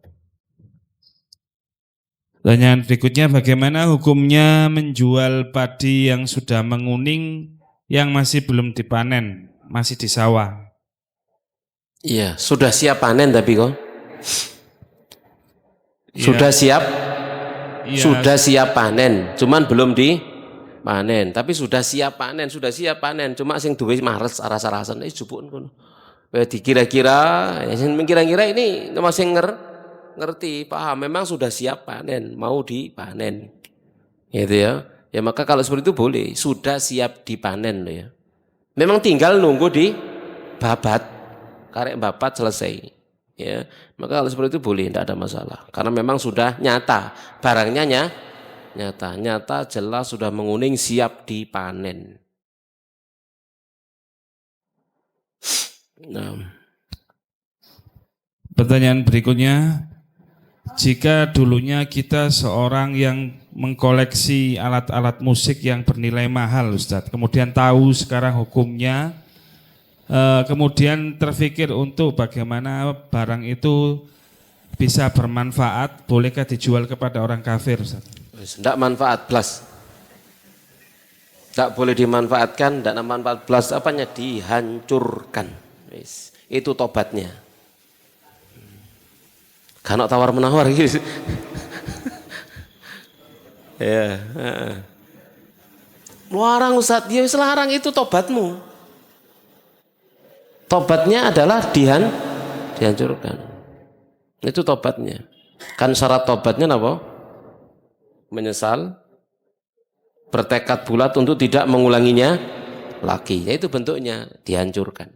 Pertanyaan berikutnya, bagaimana hukumnya menjual padi yang sudah menguning yang masih belum dipanen, masih di sawah? Iya, sudah siap panen tapi kok. Ya. Sudah siap? Ya. Sudah siap panen, cuman belum dipanen, tapi sudah siap panen, cuma sing duwe mares aras-arasan jupuk ngono. Dikira-kira, ya kira-kira ini masih ngerti, paham, memang sudah siap panen, mau dipanen. Gitu ya. Ya maka kalau seperti itu boleh, sudah siap dipanen loh ya. Memang tinggal nunggu di babat, karek babat selesai. Ya, maka kalau seperti itu boleh, tidak ada masalah. Karena memang sudah nyata, barangnya nyata jelas sudah menguning siap dipanen. Nah. Pertanyaan berikutnya, jika dulunya kita seorang yang mengkoleksi alat-alat musik yang bernilai mahal, Ustadz, kemudian tahu sekarang hukumnya, kemudian terpikir untuk bagaimana barang itu bisa bermanfaat, bolehkah dijual kepada orang kafir, Ustadz? Tidak manfaat plus, tidak boleh dimanfaatkan, tidak manfaat plus, apanya dihancurkan. Itu tobatnya. Karena tawar menawar gitu. Ya. Larang Ustaz, ya selarang itu tobatmu. Tobatnya adalah dihancurkan. Itu tobatnya. Kan syarat tobatnya apa? Menyesal, bertekad bulat untuk tidak mengulanginya lagi. Ya itu bentuknya dihancurkan.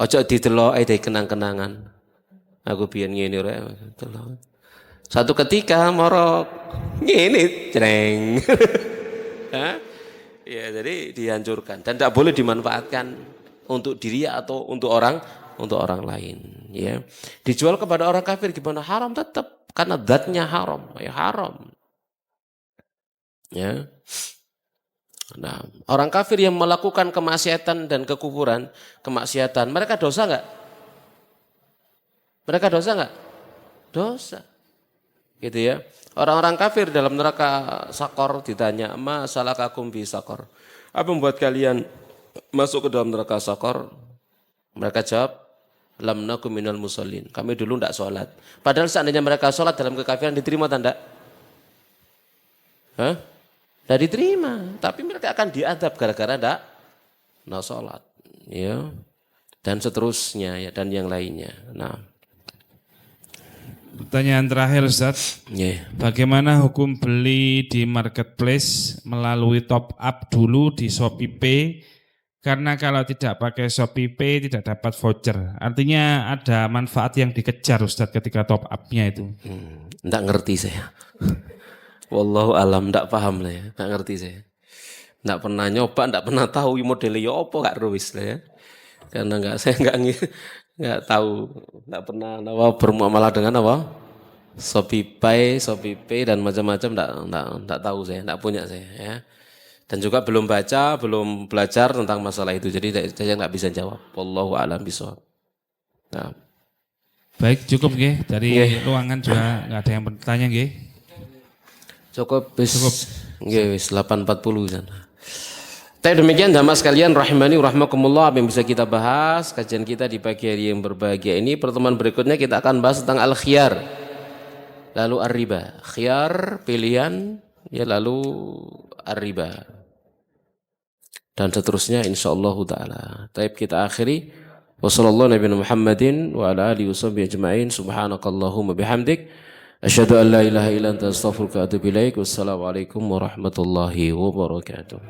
Ojo didelok dari kenang-kenangan. Aku biyen ngene rek. Satu ketika morok ngene jreng. Ya, jadi dihancurkan dan tidak boleh dimanfaatkan untuk diri atau untuk orang lain, ya. Dijual kepada orang kafir gimana? Haram tetap karena zatnya haram, ya haram. Ya. Nah, orang kafir yang melakukan kemaksiatan dan kekufuran, mereka dosa enggak? Mereka dosa enggak? Dosa. Gitu ya. Orang-orang kafir dalam neraka sakor ditanya, "Ma salakakum fi sakor?" Apa membuat kalian masuk ke dalam neraka Saqar? Mereka jawab, lam nakum minal musallin. Kami dulu tidak sholat. Padahal seandainya mereka sholat dalam kekafiran diterima atau tidak? Hah? Tidak diterima. Tapi mereka akan diadab gara-gara tidak sholat. Ya. Dan seterusnya ya, dan yang lainnya. Nah. Pertanyaan terakhir Ustaz, bagaimana hukum beli di marketplace melalui top up dulu di Shopee Pay? Karena kalau tidak pakai Shopee Pay tidak dapat voucher. Artinya ada manfaat yang dikejar Ustaz ketika top up-nya itu. Enggak ngerti saya. Wallahu alam, enggak paham lah ya. Enggak ngerti saya. Enggak pernah nyoba, enggak pernah tahu modelnya apa enggak ruwis lah ya. Karena saya enggak tahu, enggak pernah bermuamalah dengan apa? Shopee Pay dan macam-macam enggak tahu saya, enggak punya saya ya. Dan juga belum baca, belum belajar tentang masalah itu. Jadi saya enggak bisa jawab. Wallahu a'lam bishawab. Nah. Baik, cukup nggih. Dari ruangan juga enggak ada yang bertanya nggih. Cukup. Nggih wis 8.40 sana. Tapi demikian jamaah sekalian rahimani rahmakumullah, apa yang bisa kita bahas kajian kita di pagi hari yang berbahagia ini. Pertemuan berikutnya kita akan bahas tentang al-khiyar. Lalu ar-riba. Khiyar pilihan ya, lalu ar-riba. Dan seterusnya insyaallah taala. Baik, kita akhiri wassallallahu nabiyana Muhammadin wa ala alihi washabbihi ajmain. Subhanakallahumma bihamdik asyhadu an la ilaha illa anta astaghfiruka wa atubu ilaik. Wassalamualaikum warahmatullahi wabarakatuh.